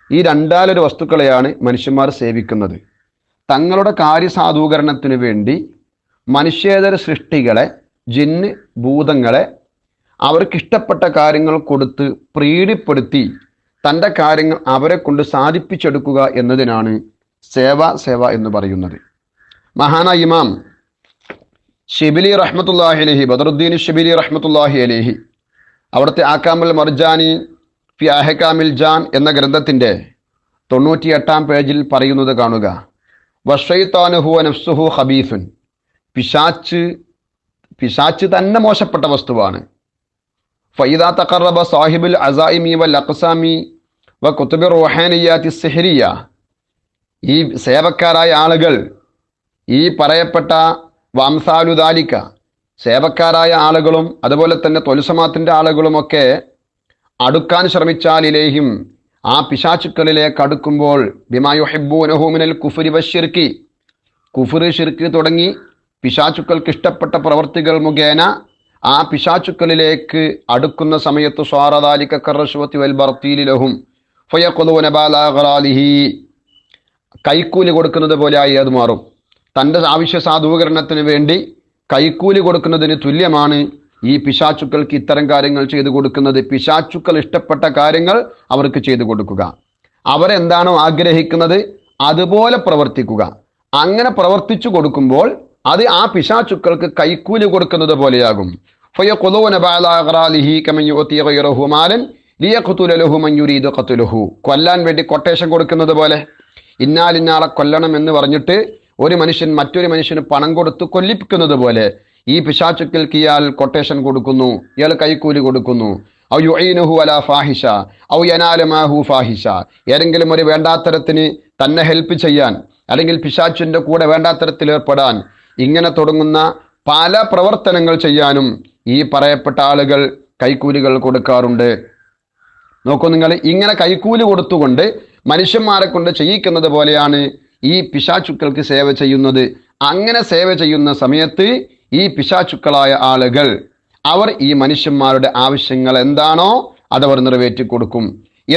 ഈ രണ്ടാലൊരു വസ്തുക്കളെയാണ് മനുഷ്യന്മാർ സേവിക്കുന്നത്. തങ്ങളുടെ കാര്യസാധൂകരണത്തിന് വേണ്ടി മനുഷ്യേതര സൃഷ്ടികളെ, ജിന്ന് ഭൂതങ്ങളെ അവർക്കിഷ്ടപ്പെട്ട കാര്യങ്ങൾ കൊടുത്ത് പ്രീതിപ്പെടുത്തി തൻ്റെ കാര്യങ്ങൾ അവരെ കൊണ്ട് സാധിപ്പിച്ചെടുക്കുക എന്നതിനാണ് സേവ എന്ന് പറയുന്നത്. മഹാനായ ഇമാം ഷിബിലി റഹ്മത്തുള്ളാഹി അലൈഹി, ബദറുദ്ദീൻ ഷിബിലി റഹ്മത്തുള്ളാഹി അലൈഹി, അവിടുത്തെ ആക്കാമുൽ മർജാനി ഫി അഹ്കാമിൽ ജാൻ എന്ന ഗ്രന്ഥത്തിൻ്റെ 98-ാം പേജിൽ പറയുന്നത് കാണുക. വശൈത്താനു ഹുവ നഫ്സുഹു ഖബീസുൻ, പിശാച്ച് തന്നെ മോശപ്പെട്ട വസ്തുവാണ്. ഫഇദാ തഖറബ സാഹിബുൽ അസായിമി വൽ അഖ്സാമി വ കുതുബി റൂഹാനിയാത്തി സിഹ്രിയ, ഈ സേവക്കാരായ ആളുകൾ, ഈ പറയപ്പെട്ട വംസാലു ദാലിക സേവക്കാരായ ആളുകളും അതുപോലെ തന്നെ തൊൽസമാത്തിൻ്റെ ആളുകളുമൊക്കെ അടുക്കാൻ ശ്രമിച്ചാൽ ഇലേഹിം, ആ പിശാചുക്കളിലേക്ക് അടുക്കുമ്പോൾ ബിമാ യുഹിബ്ബൂനഹു മിനൽ കുഫ്രി വശിർക്കി, കുഫ്ർ ശിർക്ക് തുടങ്ങി പിശാചുക്കൾക്ക് ഇഷ്ടപ്പെട്ട പ്രവർത്തികൾ മുഖേന ആ പിശാചുക്കളിലേക്ക് അടുക്കുന്ന സമയത്ത് സ്വാറദാലിക കർറശ്വതി വൽ ബർതീലി ലഹും ഫയഖുദൂന ബാലഗറാലിഹി, കൈക്കൂലി കൊടുക്കുന്നത് പോലെയായി അത് മാറും. തൻ്റെ ആവശ്യ സാധൂകരണത്തിന് വേണ്ടി കൈക്കൂലി കൊടുക്കുന്നതിന് തുല്യമാണ് ഈ പിശാചുക്കൾക്ക് ഇത്തരം കാര്യങ്ങൾ ചെയ്തു കൊടുക്കുന്നത്. പിശാചുക്കൾ ഇഷ്ടപ്പെട്ട കാര്യങ്ങൾ അവർക്ക് ചെയ്തു കൊടുക്കുക, അവരെന്താണോ ആഗ്രഹിക്കുന്നത് അതുപോലെ പ്രവർത്തിക്കുക. അങ്ങനെ പ്രവർത്തിച്ചു കൊടുക്കുമ്പോൾ അത് ആ പിശാചുക്കൾക്ക് കൈക്കൂലി കൊടുക്കുന്നത് പോലെയാകും. ഫയഖുദൂന ബഅലഅഗ്റാലിഹി കമൻ യുഅതി ഗൈറഹു മാലൻ ലിയഖ്തുല ലഹു മൻ യുരീദു ഖത്ലുഹു, കൊല്ലാൻ വേണ്ടി കൊട്ടേഷൻ കൊടുക്കുന്നത് പോലെ, ഇന്നാലിന്നാളെ കൊല്ലണം എന്ന് പറഞ്ഞിട്ട് ഒരു മനുഷ്യൻ മറ്റൊരു മനുഷ്യന് പണം കൊടുത്ത് കൊല്ലിപ്പിക്കുന്നത് പോലെ ഈ പിശാചുക്കൾക്ക് ഇയാൾ കൊട്ടേഷൻ കൊടുക്കുന്നു, ഇയാൾ കൈക്കൂലി കൊടുക്കുന്നു. ഔ യുഈനുഹു അലാ ഫാഹിഷ ഔ യനാല മാഹു ഫാഹിഷ, ഏതെങ്കിലും ഒരു വേണ്ടാത്തരത്തിന് തന്നെ ഹെൽപ്പ് ചെയ്യാൻ അല്ലെങ്കിൽ പിശാചിൻ്റെ കൂടെ വേണ്ടാത്തരത്തിൽ ഏർപ്പെടാൻ, ഇങ്ങനെ തുടങ്ങുന്ന പല പ്രവർത്തനങ്ങൾ ചെയ്യാനും ഈ പറയപ്പെട്ട ആളുകൾ കൈക്കൂലികൾ കൊടുക്കാറുണ്ട്. നോക്കൂ നിങ്ങൾ, ഇങ്ങനെ കൈക്കൂലി കൊടുത്തുകൊണ്ട് മനുഷ്യന്മാരെ കൊണ്ട് ചെയ്യിക്കുന്നത് പോലെയാണ് ഈ പിശാചുക്കൾക്ക് സേവ ചെയ്യുന്നത്. അങ്ങനെ സേവ ചെയ്യുന്ന സമയത്ത് ഈ പിശാചുക്കളായ ആളുകൾ അവർ ഈ മനുഷ്യന്മാരുടെ ആവശ്യങ്ങൾ എന്താണോ അതവർ നിറവേറ്റി കൊടുക്കും.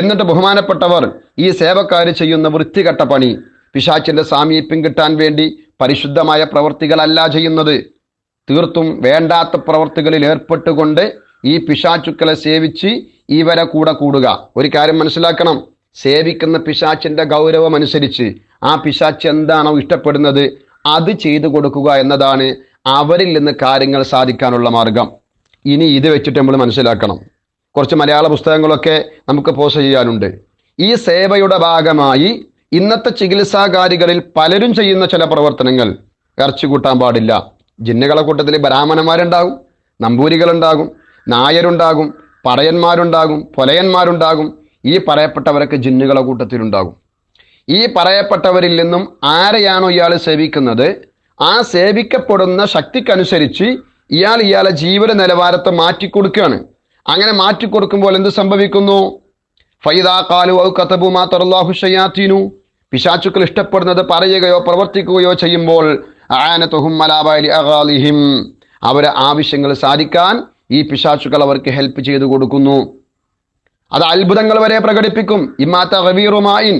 എന്നിട്ട് ബഹുമാനപ്പെട്ടവർ ഈ സേവക്കാർ ചെയ്യുന്ന വൃത്തികെട്ട പണി, പിശാചിൻ്റെ സാമീപ്യം കിട്ടാൻ വേണ്ടി പരിശുദ്ധമായ പ്രവർത്തികളല്ല ചെയ്യുന്നത്, തീർത്തും വേണ്ടാത്ത പ്രവർത്തികളിൽ ഏർപ്പെട്ടുകൊണ്ട് ഈ പിശാചുക്കളെ സേവിച്ച് ഇവരെ കൂടെ കൂടുക. ഒരു കാര്യം മനസ്സിലാക്കണം, സേവിക്കുന്ന പിശാചിൻ്റെ ഗൗരവം അനുസരിച്ച് ആ പിശാച്ച് എന്താണോ ഇഷ്ടപ്പെടുന്നത് അത് ചെയ്തു കൊടുക്കുക എന്നതാണ് അവരിൽ നിന്ന് കാര്യങ്ങൾ സാധിക്കാനുള്ള മാർഗം. ഇനി ഇത് വെച്ചിട്ട് നമ്മൾ മനസ്സിലാക്കണം, കുറച്ച് മലയാള പുസ്തകങ്ങളൊക്കെ നമുക്ക് പോസ്റ്റ് ചെയ്യാനുണ്ട്. ഈ സേവയുടെ ഭാഗമായി ഇന്നത്തെ ചികിത്സാകാരികളിൽ പലരും ചെയ്യുന്ന ചില പ്രവർത്തനങ്ങൾ, ഇറച്ചി കൂട്ടാൻ പാടില്ല, ജിന്നുകളെ കൂട്ടത്തിൽ ബ്രാഹ്മണന്മാരുണ്ടാകും, നമ്പൂരികളുണ്ടാകും, നായരുണ്ടാകും, പടയന്മാരുണ്ടാകും, പൊലയന്മാരുണ്ടാകും. ഈ പറയപ്പെട്ടവരൊക്കെ ജിന്നുകളെ കൂട്ടത്തിലുണ്ടാകും. ഈ പറയപ്പെട്ടവരിൽ നിന്നും ആരെയാണോ ഇയാൾ സേവിക്കുന്നത് ആ സേവിക്കപ്പെടുന്ന ശക്തിക്കനുസരിച്ച് ഇയാളെ ജീവിത നിലവാരത്തെ മാറ്റിക്കൊടുക്കുകയാണ്. അങ്ങനെ മാറ്റിക്കൊടുക്കുമ്പോൾ എന്ത് സംഭവിക്കുന്നു? ഫൈദാ ഖാലു ഔ കതബു മാ തറല്ലാഹു ശയാത്തീനു, പിശാചുക്കൾ ഇഷ്ടപ്പെടുന്നത് പറയുകയോ പ്രവർത്തിക്കുകയോ ചെയ്യുമ്പോൾ ആനതുഹും അലാ ബഅലി അഗാലിഹിം, അവരെ ആവശ്യങ്ങൾ സാധിക്കാൻ ഈ പിശാചുക്കൾ അവർക്ക് ഹെൽപ്പ് ചെയ്തു കൊടുക്കുന്നു. അത് അത്ഭുതങ്ങൾ വരെ പ്രകടിപ്പിക്കും. ഇമ്മാ തഗ്വീറു മാഇൻ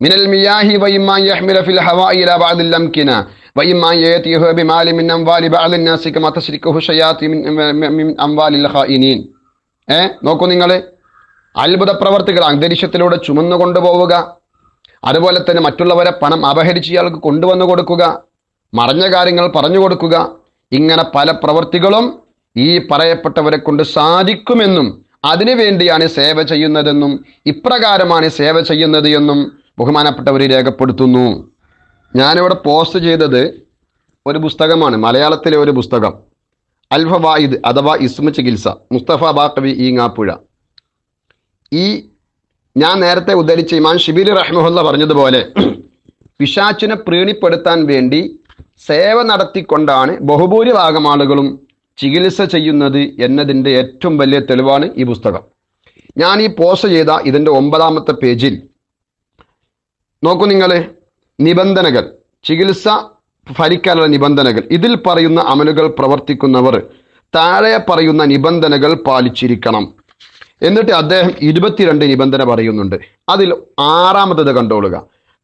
മിനൽ മിയാഹി വഇമ്മാ യഹ്മില ഫിൽ ഹവാഇ ഇലാ ബഅദിൽ അംകിന വഇമ്മാ യഅതിഹു ബിമാലി മിൻ അംവാലി ബഅദിൻ നാസി കമാ തശ്രിക്കുഹു ശയാത്തി മിൻ അംവാലിൽ ഖായിനീൻ. നോക്കൂ നിങ്ങൾ, അത്ഭുത പ്രവർത്തികൾ അന്തരീക്ഷത്തിലൂടെ ചുമന്നു കൊണ്ടുപോവുക, അതുപോലെ തന്നെ മറ്റുള്ളവരെ പണം അപഹരിച്ച് ഇയാൾക്ക് കൊണ്ടുവന്നു കൊടുക്കുക, മറഞ്ഞ കാര്യങ്ങൾ പറഞ്ഞു കൊടുക്കുക, ഇങ്ങനെ പല പ്രവർത്തികളും ഈ പറയപ്പെട്ടവരെ കൊണ്ട് സാധിക്കുമെന്നും അതിനു വേണ്ടിയാണ് സേവ ചെയ്യുന്നതെന്നും ഇപ്രകാരമാണ് സേവ ചെയ്യുന്നത് എന്നും ബഹുമാനപ്പെട്ടവർ രേഖപ്പെടുത്തുന്നു. ഞാനിവിടെ പോസ്റ്റ് ചെയ്തത് ഒരു പുസ്തകമാണ്, മലയാളത്തിലെ ഒരു പുസ്തകം, അൽ ഫവായിദ് അഥവാ ഇസ്മ ചികിത്സ, മുസ്തഫ ബാഖവി ഈങ്ങാപ്പുഴ. ഈ ഞാൻ നേരത്തെ ഉദ്ധരിച്ച ഇമാം ഷിബിലി റഹ്മഹുല്ല പറഞ്ഞതുപോലെ പിശാചിനെ പ്രീണിപ്പെടുത്താൻ വേണ്ടി സേവ നടത്തിക്കൊണ്ടാണ് ബഹുഭൂരിഭാഗം ആളുകളും ചികിത്സ ചെയ്യുന്നത് എന്നതിൻ്റെ ഏറ്റവും വലിയ തെളിവാണ് ഈ പുസ്തകം. ഞാൻ ഈ പോസ്റ്റ് ചെയ്ത ഇതിൻ്റെ 9-ാമത്തെ പേജിൽ നോക്കൂ നിങ്ങൾ, നിബന്ധനകൾ, ചികിത്സ ഫലിക്കാനുള്ള നിബന്ധനകൾ, ഇതിൽ പറയുന്ന അമലുകൾ പ്രവർത്തിക്കുന്നവർ താഴെ പറയുന്ന നിബന്ധനകൾ പാലിച്ചിരിക്കണം. എന്നിട്ട് അദ്ദേഹം 22 നിബന്ധന പറയുന്നുണ്ട്. അതിൽ 6-ാമത്തത് കണ്ടോളുക,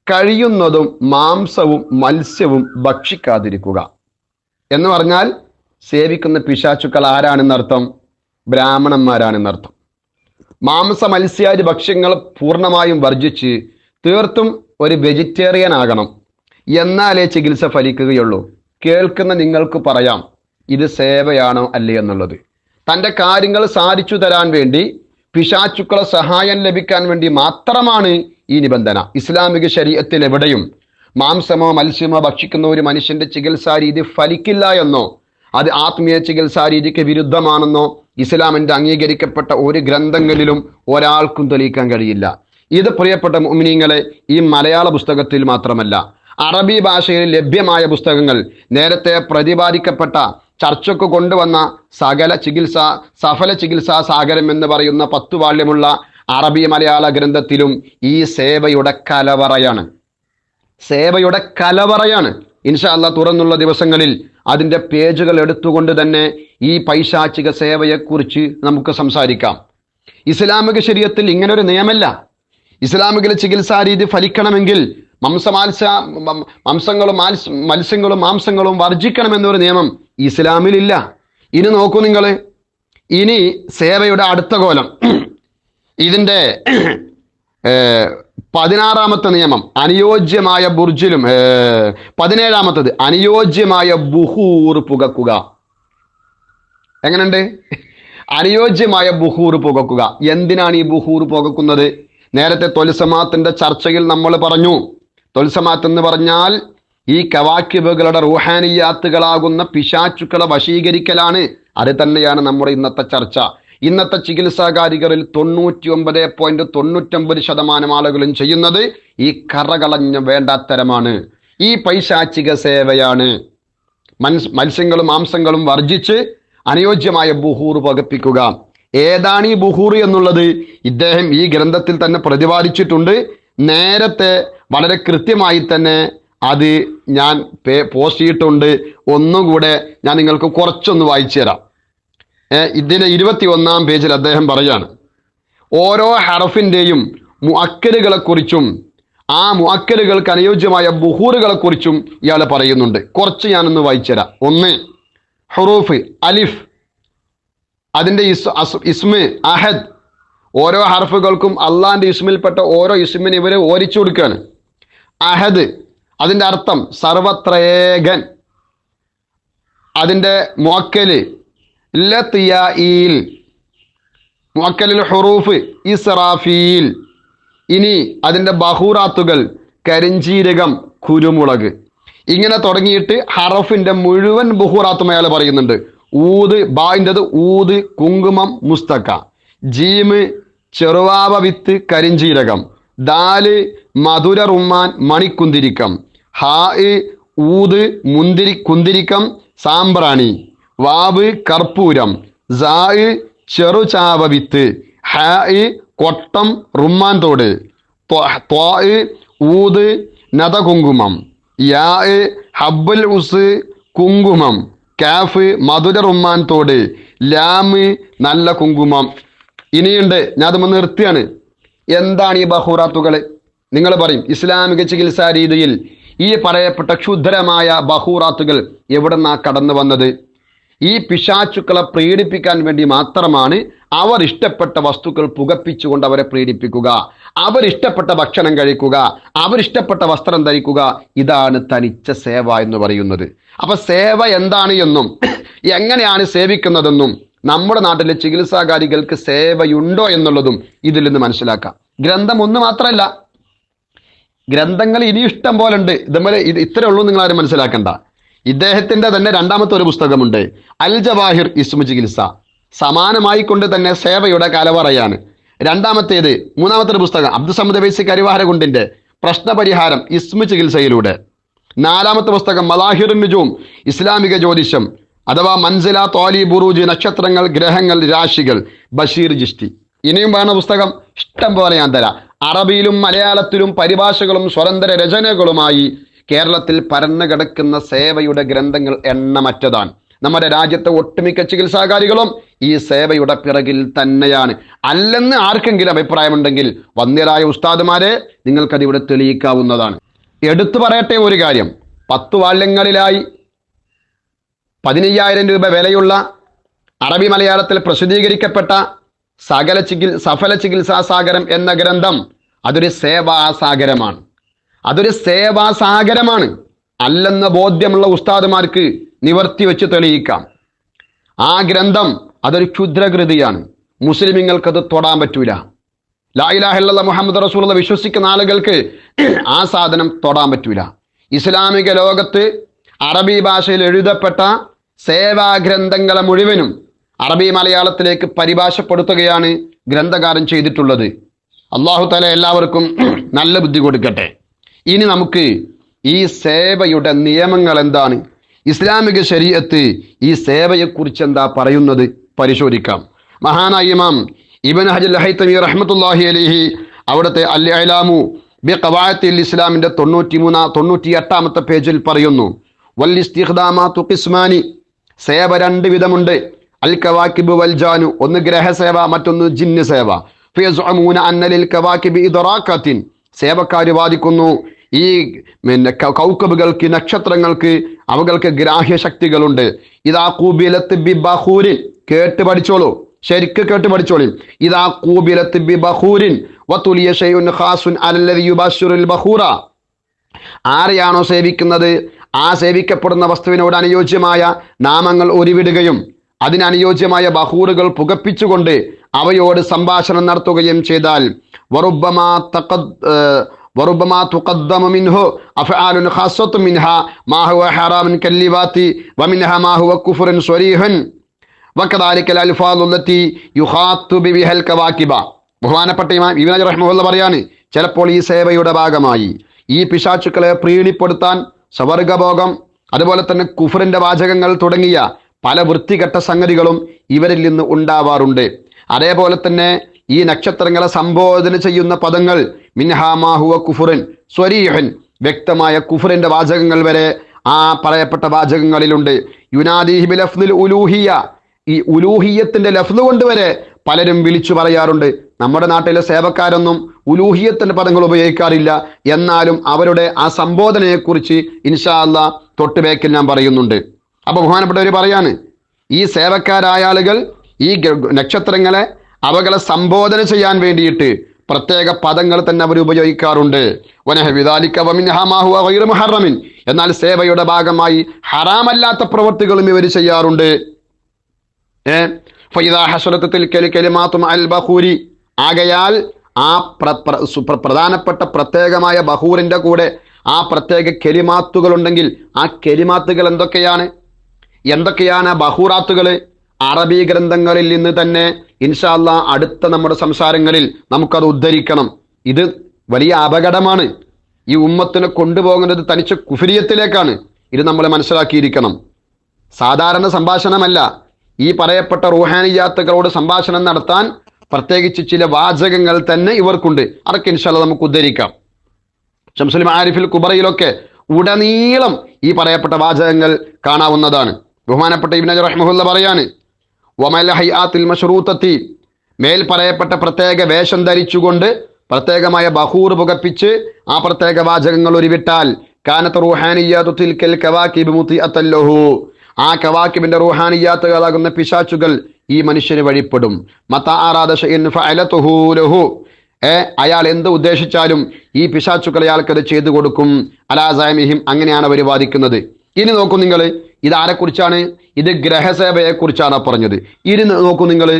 കഴിയുന്നതും മാംസവും മത്സ്യവും ഭക്ഷിക്കാതിരിക്കുക. എന്ന് പറഞ്ഞാൽ സേവിക്കുന്ന പിശാചുക്കൾ ആരാണെന്നർത്ഥം? ബ്രാഹ്മണന്മാരാണെന്നർത്ഥം. മാംസ മത്സ്യാദി ഭക്ഷ്യങ്ങൾ പൂർണ്ണമായും വർജിച്ച് തീർത്തും ഒരു വെജിറ്റേറിയൻ ആകണം, എന്നാലേ ചികിത്സ ഫലിക്കുകയുള്ളൂ. കേൾക്കുന്ന നിങ്ങൾക്ക് പറയാം ഇത് സേവയാണോ അല്ലേ എന്നുള്ളത്. തൻ്റെ കാര്യങ്ങൾ സാധിച്ചു തരാൻ വേണ്ടി പിശാചുക്കളെ സഹായം ലഭിക്കാൻ വേണ്ടി മാത്രമാണ് ഈ നിബന്ധന. ഇസ്ലാമിക ശരീഅത്തിൽ എവിടെയും മാംസമോ മത്സ്യമോ ഭക്ഷിക്കുന്ന ഒരു മനുഷ്യന്റെ ചികിത്സാ രീതി ഫലിക്കില്ല എന്നോ അത് ആത്മീയ ചികിത്സാ രീതിക്ക് വിരുദ്ധമാണെന്നോ ഇസ്ലാമിന്റെ അംഗീകരിക്കപ്പെട്ട ഒരു ഗ്രന്ഥങ്ങളിലും ഒരാൾക്കും തെളിയിക്കാൻ കഴിയില്ല. ഇത് പ്രിയപ്പെട്ട മുഅ്മിനീങ്ങളെ ഈ മലയാള പുസ്തകത്തിൽ മാത്രമല്ല, അറബി ഭാഷയിൽ ലഭ്യമായ പുസ്തകങ്ങൾ, നേരത്തെ പ്രതിപാദിക്കപ്പെട്ട ചർച്ചയ്ക്ക് കൊണ്ടുവന്ന സഫല ചികിത്സാ സാഗരം എന്ന് പറയുന്ന 10 വാള്യമുള്ള അറബി മലയാള ഗ്രന്ഥത്തിലും ഈ സേവയുടെ കലവറയാണ്. ഇൻഷാ അല്ലാഹ് തുറന്നുള്ള ദിവസങ്ങളിൽ അതിൻ്റെ പേജുകൾ എടുത്തുകൊണ്ട് തന്നെ ഈ പൈശാചിക സേവയെക്കുറിച്ച് നമുക്ക് സംസാരിക്കാം. ഇസ്ലാമിക ശരീഅത്തിൽ ഇങ്ങനൊരു നിയമമല്ല. ഇസ്ലാമിക ചികിത്സാ രീതി ഫലിക്കണമെങ്കിൽ മത്സ്യങ്ങളും മാംസങ്ങളും വർജിക്കണമെന്നൊരു നിയമം ഇസ്ലാമിലില്ല. ഇനി നോക്കൂ നിങ്ങൾ, ഇനി സേവയുടെ അടുത്ത കോലം, ഇതിൻ്റെ 16ാമത്തെ നിയമം അനുയോജ്യമായ ബുർജിലും 17ാമത്തത് അനുയോജ്യമായ ബുഹൂർ പുകക്കുക. എങ്ങനെയുണ്ട്? അനുയോജ്യമായ ബുഹൂർ പുകക്കുക. എന്തിനാണ് ഈ ബുഹൂർ പുകക്കുന്നത്? നേരത്തെ തൊൽസമാത്തിന്റെ ചർച്ചയിൽ നമ്മൾ പറഞ്ഞു, തൊൽസമാത്ത് എന്ന് പറഞ്ഞാൽ ഈ കവാക്കിബുകളുടെ റൂഹാനിയാത്തുകളാകുന്ന പിശാചുക്കളെ വശീകരിക്കലാണ്. അത് തന്നെയാണ് നമ്മുടെ ഇന്നത്തെ ചർച്ച. ഇന്നത്തെ ചികിത്സാകാരികളിൽ 99.99% ആളുകളും ചെയ്യുന്നത് ഈ കറകളഞ്ഞ വേണ്ടാത്തരമാണ്, ഈ പൈശാചിക സേവയാണ്. മത്സ്യങ്ങളും മാംസങ്ങളും വർജിച്ച് അനുയോജ്യമായ ബുഹൂർ പകപ്പിക്കുക. ഏതാണ് ഈ ബുഹൂർ എന്നുള്ളത് ഇദ്ദേഹം ഈ ഗ്രന്ഥത്തിൽ തന്നെ പ്രതിപാദിച്ചിട്ടുണ്ട്. നേരത്തെ വളരെ കൃത്യമായി തന്നെ അത് ഞാൻ പോസ്റ്റ് ചെയ്തിട്ടുണ്ട്. ഒന്നുകൂടെ ഞാൻ നിങ്ങൾക്ക് കുറച്ചൊന്ന് വായിച്ചു തരാം. ഇതിൻ്റെ 21ാം പേജിൽ അദ്ദേഹം പറയാണ്, ഓരോ ഹറഫിൻ്റെയും മുഅക്കലുകളെക്കുറിച്ചും ആ മുഅക്കലുകൾക്ക് അനുയോജ്യമായ ബുഹൂറുകളെക്കുറിച്ചും ഇയാൾ പറയുന്നുണ്ട്. കുറച്ച് ഞാനൊന്ന് വായിച്ചു തരാം. 1 ഹുറൂഫ് അലിഫ്, അതിൻ്റെ ഇസ്മ് അഹദ്. ഓരോ ഹർഫുകൾക്കും അള്ളാന്റെ ഇസ്മിൽപ്പെട്ട ഓരോ ഇസ്മിന് ഇവർ ഓരിച്ചു കൊടുക്കുകയാണ്. അഹദ് അതിൻ്റെ അർത്ഥം സർവത്രേകൻ. അതിൻ്റെ മുഅക്കല് ലത്തിയായിൽ, മുഅക്കലിൽ ഹുറൂഫ് ഇസ്റാഫീൽ. ഇനി അതിൻ്റെ ബഹൂറാത്തുകൾ കരിഞ്ചീരകം, കുരുമുളക്. ഇങ്ങനെ തുടങ്ങിയിട്ട് ഹറഫിൻ്റെ മുഴുവൻ ബഹൂറാത്തും അയാൾ പറയുന്നുണ്ട്. ഊത്, ബായിൻ്റെത് ഊത്, കുങ്കുമം, മുസ്തക്ക. ജീമ് ചെറുവാവ വിത്ത്, കരിഞ്ചീരകം. ദാല് മധുര റുമ്മാൻ, മണിക്കുന്തിരിക്കം. ഹാ ഊത്, കുന്തിരിക്കം, സാമ്പ്രാണി. വാവ് കർപ്പൂരം. സാ ചെറുചാവ വിത്ത്. ഹാ കൊട്ടം, റുമ്മാൻ തോട്. ത്വാ ഊത്, നദകുങ്കുമം. യാ ഹബ്ബുൽ ഉസ്, കുങ്കുമം. കാഫ് മധുര റുമ്മാൻ തോട്. ലാമ് നല്ല കുങ്കുമം. ഇനിയുണ്ട്, ഞാൻ അത് നിർത്തിയാണ്. എന്താണ് ഈ ബഹൂറാത്തുകൾ? നിങ്ങൾ പറയും ഇസ്ലാമിക ചികിത്സാ രീതിയിൽ ഈ പറയപ്പെട്ട ക്ഷുദ്രമായ ബഹൂറാത്തുകൾ എവിടെന്നാ കടന്നു വന്നത്? ഈ പിശാചുക്കളെ പ്രീഡിപ്പിക്കാൻ വേണ്ടി മാത്രമാണ് അവർ ഇഷ്ടപ്പെട്ട വസ്തുക്കൾ പുകപ്പിച്ചുകൊണ്ട് അവരെ പ്രീഡിപ്പിക്കുക, അവരിഷ്ടപ്പെട്ട ഭക്ഷണം കഴിക്കുക, അവരിഷ്ടപ്പെട്ട വസ്ത്രം ധരിക്കുക. ഇതാണ് തനിച്ച സേവ എന്ന് പറയുന്നത്. അപ്പൊ സേവ എന്താണ് എന്നും എങ്ങനെയാണ് സേവിക്കുന്നതെന്നും നമ്മുടെ നാട്ടിലെ ചികിത്സാകാരികൾക്ക് സേവയുണ്ടോ എന്നുള്ളതും ഇതിൽ നിന്ന് മനസ്സിലാക്കാം. ഗ്രന്ഥം ഒന്ന് മാത്രമല്ല, ഗ്രന്ഥങ്ങൾ ഇനി ഇഷ്ടം പോലെ ഉണ്ട്. ഇത് ഇത്രേ ഉള്ളൂ, നിങ്ങൾ ആരും മനസ്സിലാക്കണ്ട. ഇദ്ദേഹത്തിന്റെ തന്നെ 2ാമത്തെ ഒരു പുസ്തകമുണ്ട്, അൽ ജവാഹിർ ഇസ്മു ചികിത്സ. സമാനമായി കൊണ്ട് തന്നെ സേവയുടെ കലവറയാണ്. 3ാമത്തെ ഒരു പുസ്തകം അബ്ദുസമദ് വൈസി കരിവാരകുണ്ടിന്റെ പ്രശ്നപരിഹാരം ഇസ്മു ചികിത്സയിലൂടെ. 4ാമത്തെ പുസ്തകം മലാഹിറുൻ നുജൂം, ഇസ്ലാമിക ജ്യോതിഷം അഥവാ മൻസില തോലി ബുറൂജ്, നക്ഷത്രങ്ങൾ, ഗ്രഹങ്ങൾ, രാശികൾ, ബഷീർ ജിഷ്ടി. ഇനിയും വേണ പുസ്തകം ഇഷ്ടം പോലെ ഞാൻ തരാം. അറബിയിലും മലയാളത്തിലും പരിഭാഷകളും സ്വതന്ത്ര രചനകളുമായി കേരളത്തിൽ പരന്നു കിടക്കുന്ന സേവയുടെ ഗ്രന്ഥങ്ങൾ എണ്ണമറ്റതാണ്. നമ്മുടെ രാജ്യത്തെ ഒട്ടുമിക്ക ചികിത്സാകാരികളും ഈ സേവയുടെ പിറകിൽ തന്നെയാണ്. അല്ലെന്ന് ആർക്കെങ്കിലും അഭിപ്രായമുണ്ടെങ്കിൽ വന്ദ്യരായ ഉസ്താദുമാരെ നിങ്ങൾക്കതിവിടെ തെളിയിക്കാവുന്നതാണ്. എടുത്തു പറയട്ടെ ഒരു കാര്യം, 10 വാള്യങ്ങളിലായി 15,000 രൂപ വിലയുള്ള അറബി മലയാളത്തിൽ പ്രസിദ്ധീകരിക്കപ്പെട്ട സഫല ചികിത്സാ സാഗരം എന്ന ഗ്രന്ഥം അതൊരു സേവാസാഗരമാണ്. അല്ലെന്ന ബോധ്യമുള്ള ഉസ്താദുമാർക്ക് നിവർത്തി വെച്ച് തെളിയിക്കാം. ആ ഗ്രന്ഥം അതൊരു ക്ഷുദ്രകൃതിയാണ്. മുസ്ലിമീങ്ങൾക്കത് തൊടാൻ പറ്റൂല. ലാ ഇലാഹ ഇല്ലല്ലാഹ് മുഹമ്മദ് റസൂലുള്ളാഹി വിശ്വസിക്കുന്ന ആളുകൾക്ക് ആ സാധനം തൊടാൻ പറ്റൂല. ഇസ്ലാമിക ലോകത്ത് അറബി ഭാഷയിൽ എഴുതപ്പെട്ട സേവാഗ്രന്ഥങ്ങളെ മുഴുവനും അറബി മലയാളത്തിലേക്ക് പരിഭാഷപ്പെടുത്തുകയാണ് ഗ്രന്ഥകാരൻ ചെയ്തിട്ടുള്ളത്. അല്ലാഹു തആല എല്ലാവർക്കും നല്ല ബുദ്ധി കൊടുക്കട്ടെ. ഇനി നമുക്ക് ഈ സേവയുടെ നിയമങ്ങൾ എന്താണ്, ഇസ്ലാമിക ശരീഅത്ത് ഈ സേവയെക്കുറിച്ച് എന്താ പറയുന്നത് പരിശോധിക്കാം. മഹാനായ ഇമാം ഇബ്നു ഹജർ ഹൈതമി റഹ്മത്തുള്ളാഹി അലൈഹി അവിടുത്തെ അൽ ഇഅ്ലാമു ബി ഖവാഇദിൽ ഇസ്ലാമിന്റെ 98ാമത്തെ പേജിൽ പറയുന്നു, വൽ ഇസ്തിഖ്ദാമാതു ഖിസ്മാനി, സേവ രണ്ട് വിധമുണ്ട്. അൽ കവാകിബ് വൽ ജാനു, ഒന്ന് ഗ്രഹസേവ, മറ്റൊന്ന് ജിന്ന് സേവ. ഫയസ്ഉമൂന അന്ന ലിൽ കവാകിബി ഇദ്റാഖത്തിൻ, സേവക്കാർ വാദിക്കുന്നു ഈ കൗക്കബുകൾക്ക്, നക്ഷത്രങ്ങൾക്ക് അവകൾക്ക് ഗ്രാഹ്യ ശക്തികളുണ്ട്. ഇദാ ഖൂബിലത്ത് ബി ബഖൂരിൻ, കേട്ട് പഠിച്ചോളൂ, ശരിക്ക് കേട്ട് പഠിച്ചോളി. ഇദാ ഖൂബിലത്ത് ബി ബഖൂരിൻ വതുലിയ ശൈഉൻ ഖാസുൻ അലല്ലദി യുബശ്ശിറുൽ ബഖൂറ, ആരെയാണോ സേവിക്കുന്നത് ആ സേവിക്കപ്പെടുന്ന വസ്തുവിനോട് അനുയോജ്യമായ നാമങ്ങൾ ഉരുവിടുകയും അതിനനുയോജ്യമായ ബഹൂറുകൾ പുകപ്പിച്ചുകൊണ്ട് അവയോട് സംഭാഷണം നടത്തുകയും ചെയ്താൽ വറുബ്ബമാ തുഖദ്ദമു മിൻഹു അഫ്ആലുൻ ഖാസ്സത്തുൻ മിൻഹാ മാ ഹുവ ഹറാമുൻ കല്ലിവാതി വമിൻഹാ മാ ഹുവ കുഫ്റുൻ സ്വരീഹുൻ വകദാലിക അൽഫാദു അല്ലതി യുഖാത്തുബു ബിഹൽ കവാകിബ. ബഹുമാനപ്പെട്ട ഇമാം ഇബ്നു ഹജർ റഹിമഹുല്ലാഹ് പറയാണ്, ചിലപ്പോൾ ഈ സേവയുടെ ഭാഗമായി ഈ പിശാചുക്കളെ പ്രീണിപ്പെടുത്താൻ സ്വർഗ്ഗഭോഗം, അതുപോലെ തന്നെ കുഫറിന്റെ വാചകങ്ങൾ തുടങ്ങിയ പല വൃത്തികെട്ട സംഗതികളും ഇവരിൽ നിന്ന് ഉണ്ടാവാറുണ്ട്. അതേപോലെ തന്നെ ഈ നക്ഷത്രങ്ങളെ സംബോധന ചെയ്യുന്ന പദങ്ങൾ മിൻഹാ മാ ഹുവ കുഫ്റുൻ സ്വരീഹുൻ, വ്യക്തമായ കുഫറിന്റെ വാചകങ്ങൾ വരെ ആ പറയപ്പെട്ട വാചകങ്ങളിലുണ്ട്. യുനാദിഹി ബി ലഫ്ദിൽ ഉലൂഹിയ, ഈ ഉലൂഹിയത്തിന്റെ ലഫ്ദ് കൊണ്ട് വരെ പലരും വിളിച്ചു പറയാറുണ്ട്. നമ്മുടെ നാട്ടിലെ സേവക്കാരൊന്നും ഉലൂഹിയത്തിന്റെ പദങ്ങൾ ഉപയോഗിക്കാറില്ല, എന്നാലും അവരുടെ ആ സംബോധനയെക്കുറിച്ച് ഇൻഷാ അല്ലാഹ് തൊട്ടുബേക്കിൽ ഞാൻ പറയുന്നുണ്ട്. അപ്പൊ ബഹുമാനപ്പെട്ടവർ പറയാണ്, ഈ സേവക്കാരായ ആളുകൾ ഈ നക്ഷത്രങ്ങളെ അവകളെ സംബോധന ചെയ്യാൻ വേണ്ടിയിട്ട് പ്രത്യേക പദങ്ങൾ തന്നെ അവർ ഉപയോഗിക്കാറുണ്ട്. എന്നാൽ സേവയുടെ ഭാഗമായി ഹറാമല്ലാത്ത പ്രവൃത്തികളും ഇവർ ചെയ്യാറുണ്ട്. ആകയാൽ ആ പ്രധാനപ്പെട്ട പ്രത്യേകമായ ബഹൂറിന്റെ കൂടെ ആ പ്രത്യേക കെലിമാത്തുകൾ ഉണ്ടെങ്കിൽ ആ കെലിമാത്തുകൾ എന്തൊക്കെയാണ് ബഹൂറാത്തുകൾ? അറബി ഗ്രന്ഥങ്ങളിൽ നിന്ന് തന്നെ ഇൻഷാ അല്ലാഹ് അടുത്ത നമ്മുടെ സംസാരങ്ങളിൽ നമുക്കത് ഉദ്ധരിക്കണം. ഇത് വലിയ അപകടമാണ്. ഈ ഉമ്മത്തിനെ കൊണ്ടുപോകുന്നത് തനിച്ച കുഫരിയത്തിലേക്കാണ്. ഇത് നമ്മൾ മനസ്സിലാക്കിയിരിക്കണം. സാധാരണ സംഭാഷണമല്ല. ഈ പറയപ്പെട്ട റൂഹാനിയാത്തുകളോട് സംഭാഷണം നടത്താൻ പ്രത്യേകിച്ച് ചില വാചകങ്ങൾ തന്നെ ഇവർക്കുണ്ട്. അതൊക്കെ ഇൻഷാ അല്ലാഹ് നമുക്ക് ഉദ്ധരിക്കാം. ശംസുൽ മആരിഫിൽ കുബറയിലൊക്കെ ഉടനീളം ഈ പറയപ്പെട്ട വാചകങ്ങൾ കാണാവുന്നതാണ്. ബഹുമാനപ്പെട്ട ഇബ്നു ഹജർ റഹിമഹുല്ലാഹ് പറയാണ്, വമൽ ഹൈആത്തിൽ മശ്റൂതത്തി, മേൽ പറയപ്പെട്ട പ്രത്യേക വേഷം ധരിച്ചുകൊണ്ട് പ്രത്യേകമായ ബഹൂർ പുകപ്പിച്ച് ആ പ്രത്യേക വാചകങ്ങൾ ഉരുവിട്ടാൽ കാനത്ത് റൂഹാനിയാതു തിൽക്കൽ കവാകിബ് മുതിഅത്തൻ ലഹു, ആ കവാകിബിന്റെ റൂഹാനിയാത്തുകളാകുന്ന പിശാചുകൾ ഈ മനുഷ്യന് വഴിപ്പെടും. മതാ അറാദ ശൈഅൻ ഫഅലതുഹു ലഹു, അയാൾ എന്ത് ഉദ്ദേശിച്ചാലും ഈ പിശാചുക്കൾ അയാൾക്കത് ചെയ്തു കൊടുക്കും. അലാ സഅമിഹിം, അങ്ങനെയാണ് അവർ വാദിക്കുന്നത്. ഇനി നോക്കൂ നിങ്ങൾ, ഇത് ആരെക്കുറിച്ചാണ്? ഇത് ഗ്രഹസേവയെക്കുറിച്ചാണ് പറഞ്ഞത്. ഇനി നോക്കൂ നിങ്ങൾ,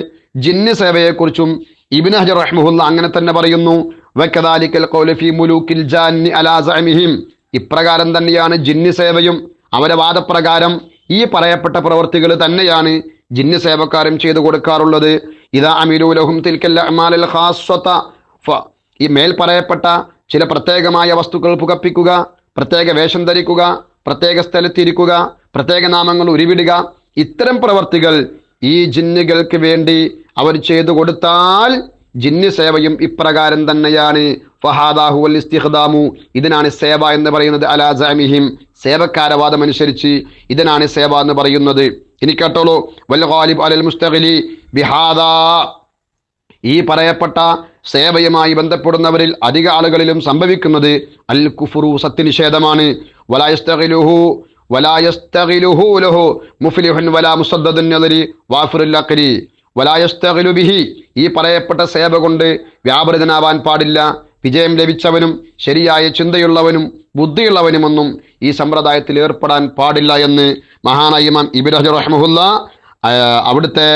ജിന്ന് സേവയെക്കുറിച്ചും ഇബ്നു ഹജർ റഹിമഹുല്ലാഹ് അങ്ങനെ തന്നെ പറയുന്നു. വകദാലികൽ ഖൗലു ഫീ മുലൂക്കിൽ ജാന്നി അലാ സഅമിഹിം, ഇപ്രകാരം തന്നെയാണ് ജിന്ന് സേവയും. അവരുടെ വാദപ്രകാരം ഈ പറയപ്പെട്ട പ്രവൃത്തികൾ തന്നെയാണ് ജിന്ന് സേവക്കാരും ചെയ്തു കൊടുക്കാറുള്ളത്. ഇദാ അമിലൂ ലഹും തിൽക്കൽ അഅമാലൽ ഖാസ്സത, ഈ മേൽ പറയപ്പെട്ട ചില പ്രത്യേകമായ വസ്തുക്കൾ പുകപ്പിക്കുക, പ്രത്യേക വേഷം ധരിക്കുക, പ്രത്യേക സ്ഥലത്തിരിക്കുക, പ്രത്യേക നാമങ്ങൾ ഉരുവിടുക, ഇത്തരം പ്രവർത്തികൾ ഈ ജിന്നുകൾക്ക് വേണ്ടി അവർ ചെയ്തു കൊടുത്താൽ ജിന്ന് സേവയും ഇപ്രകാരം തന്നെയാണ്. ഫഹാദാഹു വൽ ഇസ്തിഖ്ദാമു, ഇതിനാണ് സേവ എന്ന് പറയുന്നത്. അലാ സഅമിഹിം, സേവക്കാരവാദം അനുസരിച്ച് ഇതിനാണ് സേവ എന്ന് പറയുന്നത്. ഇനി കേട്ടോളൂ, വൽ ഗാലിബ് അലൽ മുസ്തഖിലി ബിഹാദാ, ഈ പറയപ്പെട്ട സേവയുമായി ബന്ധപ്പെടുന്നവരിൽ അധിക ആളുകളിലും സംഭവിക്കുന്നത് അൽ കുഫ്റു, സത്യനിഷേധമാണ്. വലാ യസ്തഗിലുഹു ലഹു മുഫ്ലിഹുൻ വലാ മുസദ്ദദുൻ നദരി വാഫിറുൽ അഖ്ലി വലാ യസ്തഗിലു ബിഹി, ഈ പറയപ്പെട്ട സേവ കൊണ്ട് വ്യാപൃതനാവാൻ പാടില്ല. വിജയം ലഭിച്ചവനും ശരിയായ ചിന്തയുള്ളവനും ബുദ്ധിയുള്ളവനുമൊന്നും ഈ സമ്പ്രദായത്തിൽ ഏർപ്പെടാൻ പാടില്ല എന്ന് മഹാനായ ഇമാം ഇബ്നു ഹജർ റഹിമഹുല്ലാഹ് അവിടുത്തെ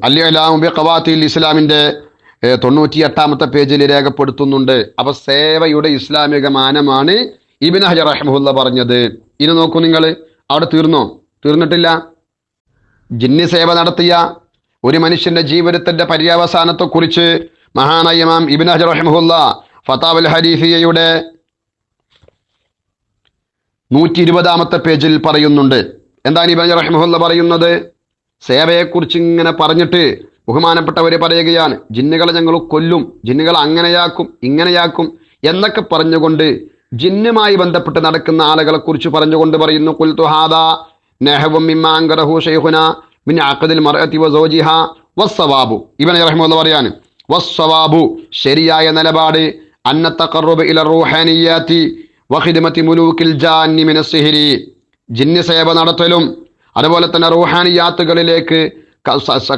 അൽ-ഇഅ്ലാമു ബിഖവാത്തിൽ ഇസ്ലാമിൻ്റെ 98-ാമത്തെ പേജിൽ രേഖപ്പെടുത്തുന്നുണ്ട്. അപ്പൊ സേവയുടെ ഇസ്ലാമിക മാനമാണ് ഇബ്നു ഹജർ റഹിമഹുല്ലാ പറഞ്ഞത്. ഇനി നോക്കൂ നിങ്ങൾ, അവിടെ തീർന്നിട്ടില്ല. ജിന്നി സേവ നടത്തിയ ഒരു മനുഷ്യന്റെ ജീവിതത്തിന്റെ പര്യവസാനത്തെക്കുറിച്ച് മഹാനായ ഇമാം ഇബ്നു ഹജർ റഹിമഹുല്ലാ ഫതാവൽ ഹദീസിയയുടെ 120-ാമത്തെ പേജിൽ പറയുന്നുണ്ട്. എന്താണ് ഇബ്നു ഹജർ റഹിമഹുല്ലാ പറയുന്നത്? സേവയെക്കുറിച്ച് ഇങ്ങനെ പറഞ്ഞിട്ട് ബഹുമാനപ്പെട്ടവരെ പറയുകയാണ്, ജിന്നുകളെ ഞങ്ങൾ കൊല്ലും, ജിന്നുകളെ അങ്ങനെയാക്കും ഇങ്ങനെയാക്കും എന്നൊക്കെ പറഞ്ഞുകൊണ്ട് ജിന്നുമായി ബന്ധപ്പെട്ട് നടക്കുന്ന ആളുകളെ കുറിച്ച് പറഞ്ഞുകൊണ്ട് പറയുന്നു, ഖുൽതു ഹാദാ നഹവും മിമ്മാ അൻകറഹു ശൈഖുനാ മിൻ അഖദിൽ മർഅതി വസൗജിഹാ വസ്സവാബു. ഇബ്നു ഹജർ റഹിമഹുല്ലാ പറയാണ്, വസ്സവാബു ശരിയായ നിലപാട് അന്ന തഖറബ ഇല റൂഹാനിയാതി വഖിദ്മതി മുലൂകിൽ ജാന്നി മിന സിഹ്രി, ജിന്ന് സേവ നടത്തലും അതുപോലെ തന്നെ റൂഹാനിയാത്തുകളിലേക്ക്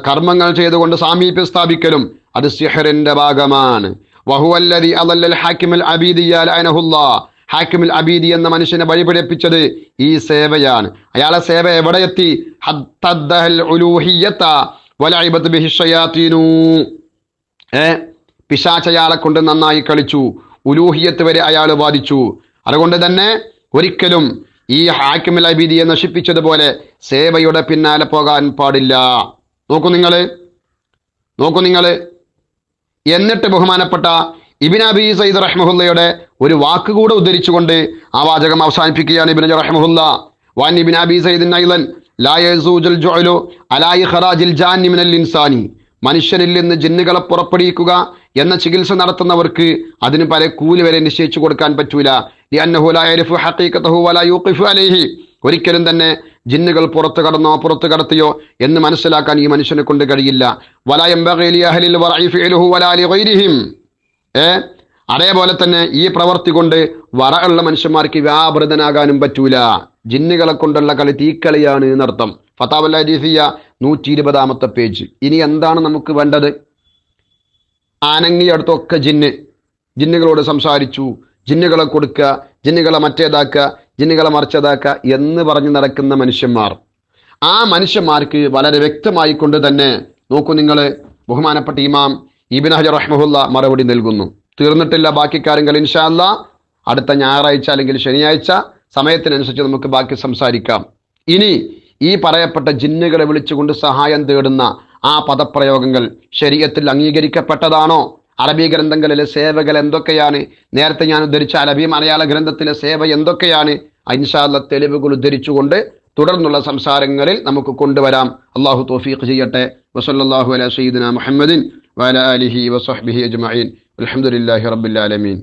കർമ്മങ്ങൾ ചെയ്തുകൊണ്ട് സാമീപ്യം സ്ഥാപിക്കലും അത് സിഹ്റിന്റെ ഭാഗമാണ്. വഹുവല്ലദി അദല്ലൽ ഹാക്കിമുൽ അബീദിയ ലഅനഹുല്ലാഹ്, ഹാക്കിമുൽ അബീദി എന്ന മനുഷ്യനെ വഴിപിഴപ്പിച്ചത് ഈ സേവയാണ്. അയാളെ സേവ എവിടെ എത്തി? ഹദ്ദൽ ഉലൂഹിയ്യത വലഇബത ബിഹി ശയാതീനു, പിശാച് അയാളെ കൊണ്ട് നന്നായി കളിച്ചു, ഉലൂഹിയത്ത് വരെ അയാൾ ബാധിച്ചു. അതുകൊണ്ട് തന്നെ ഒരിക്കലും ഈ ഹാക്കിമുൽ അബീദിയെ നശിപ്പിച്ചതുപോലെ സേവയുടെ പിന്നാലെ പോകാൻ പാടില്ല. നോക്കൂ നിങ്ങൾ. എന്നിട്ട് ബഹുമാനപ്പെട്ട ഇബ്നു അബീ സഈദ് റഹിമഹുല്ലയുടെ ഒരു വാക്കുകൂടെ ഉദ്ധരിച്ചുകൊണ്ട് ആ വാചകം അവസാനിപ്പിക്കുകയാണ് ഇബ്നു ഹജർ റഹിമഹുല്ലാ. വൻ ഇബ്നു അബീ സഈദിൻ അയ്ളൻ ലാ യസൂജുൽ ജുഅലു അലാ ഇഖ്റാജിൽ ജാന്നി മിനൽ ഇൻസാനി, മനുഷ്യരിൽ നിന്ന് ജിന്നുകളെ പുറപ്പെടുവിക്കുക എന്ന ചികിത്സ നടത്തുന്നവർക്ക് അതിന് പല കൂലി വരെ നിശ്ചയിച്ചു കൊടുക്കാൻ പറ്റൂല. ലിഅന്നഹു ലാ യഅരിഫു ഹഖീഖതഹു വലാ യുഖിഫു അലൈഹി, ഒരിക്കലും തന്നെ ജിന്നുകൾ പുറത്തു കടത്തിയോ എന്ന് മനസ്സിലാക്കാൻ ഈ മനുഷ്യനെ കൊണ്ട് കഴിയില്ല. വലാ യംബഗി ലി അഹ്ലിൽ വറഇ ഫിഅലുഹു വലാ ലിഗൈരിഹിം, അതേപോലെ തന്നെ ഈ പ്രവൃത്തി കൊണ്ട് വറയുള്ള മനുഷ്യന്മാർക്ക് വ്യാപൃതനാകാനും പറ്റൂല. ജിന്നുകളെ കൊണ്ടുള്ള കളി തീക്കളിയാണ് എന്നർത്ഥം. ഫതാവൽ ഹദീസിയ 120-ാമത്തെ പേജ്. ഇനി എന്താണ് നമുക്ക് വേണ്ടത്? അനങ്ങിയടുത്തൊക്കെ ജിന്നുകളോട് സംസാരിച്ചു, ജിന്നുകളെ കൊടുക്കുക, ജിന്നുകളെ മറ്റേതാക്കുക, ജിന്നുകളെ മറിച്ചതാക്കുക എന്ന് പറഞ്ഞ് നടക്കുന്ന മനുഷ്യന്മാർ, ആ മനുഷ്യന്മാർക്ക് വളരെ വ്യക്തമായി കൊണ്ട് തന്നെ നോക്കൂ നിങ്ങൾ, ബഹുമാനപ്പെട്ട ഇമാം ഇബ്നു ഹജർ റഹിമഹുല്ലാ മറുപടി നൽകുന്നു. തീർന്നിട്ടില്ല ബാക്കി കാര്യങ്ങൾ. ഇൻഷാ അല്ലാഹ് അടുത്ത ഞായറാഴ്ച അല്ലെങ്കിൽ ശനിയാഴ്ച സമയത്തിനനുസരിച്ച് നമുക്ക് ബാക്കി സംസാരിക്കാം. ഇനി ഈ പറയപ്പെട്ട ജിന്നുകളെ വിളിച്ചുകൊണ്ട് സഹായം തേടുന്ന ആ പദപ്രയോഗങ്ങൾ ശരീഅത്തിൽ അംഗീകരിക്കപ്പെട്ടതാണോ? അറബി ഗ്രന്ഥങ്ങളിലെ സേവകൾ എന്തൊക്കെയാണ്? നേരത്തെ ഞാൻ ഉദ്ധരിച്ച അറബി മലയാള ഗ്രന്ഥത്തിലെ സേവ എന്തൊക്കെയാണ്? ഇൻഷാ അല്ലാഹ് തെളിവുകൾ ഉദ്ധരിച്ചുകൊണ്ട് തുടർന്നുള്ള സംസാരങ്ങളിൽ നമുക്ക് കൊണ്ടുവരാം. അള്ളാഹു തൗഫീഖ് ചെയ്യട്ടെ. വസല്ലല്ലാഹു അലാ സയ്യിദിനാ മുഹമ്മദിൻ വഅലാ ആലിഹി വസഹ്ബിഹി അജ്മഈൻ. അൽഹംദുലില്ലാഹി റബ്ബിൽ ആലമീൻ.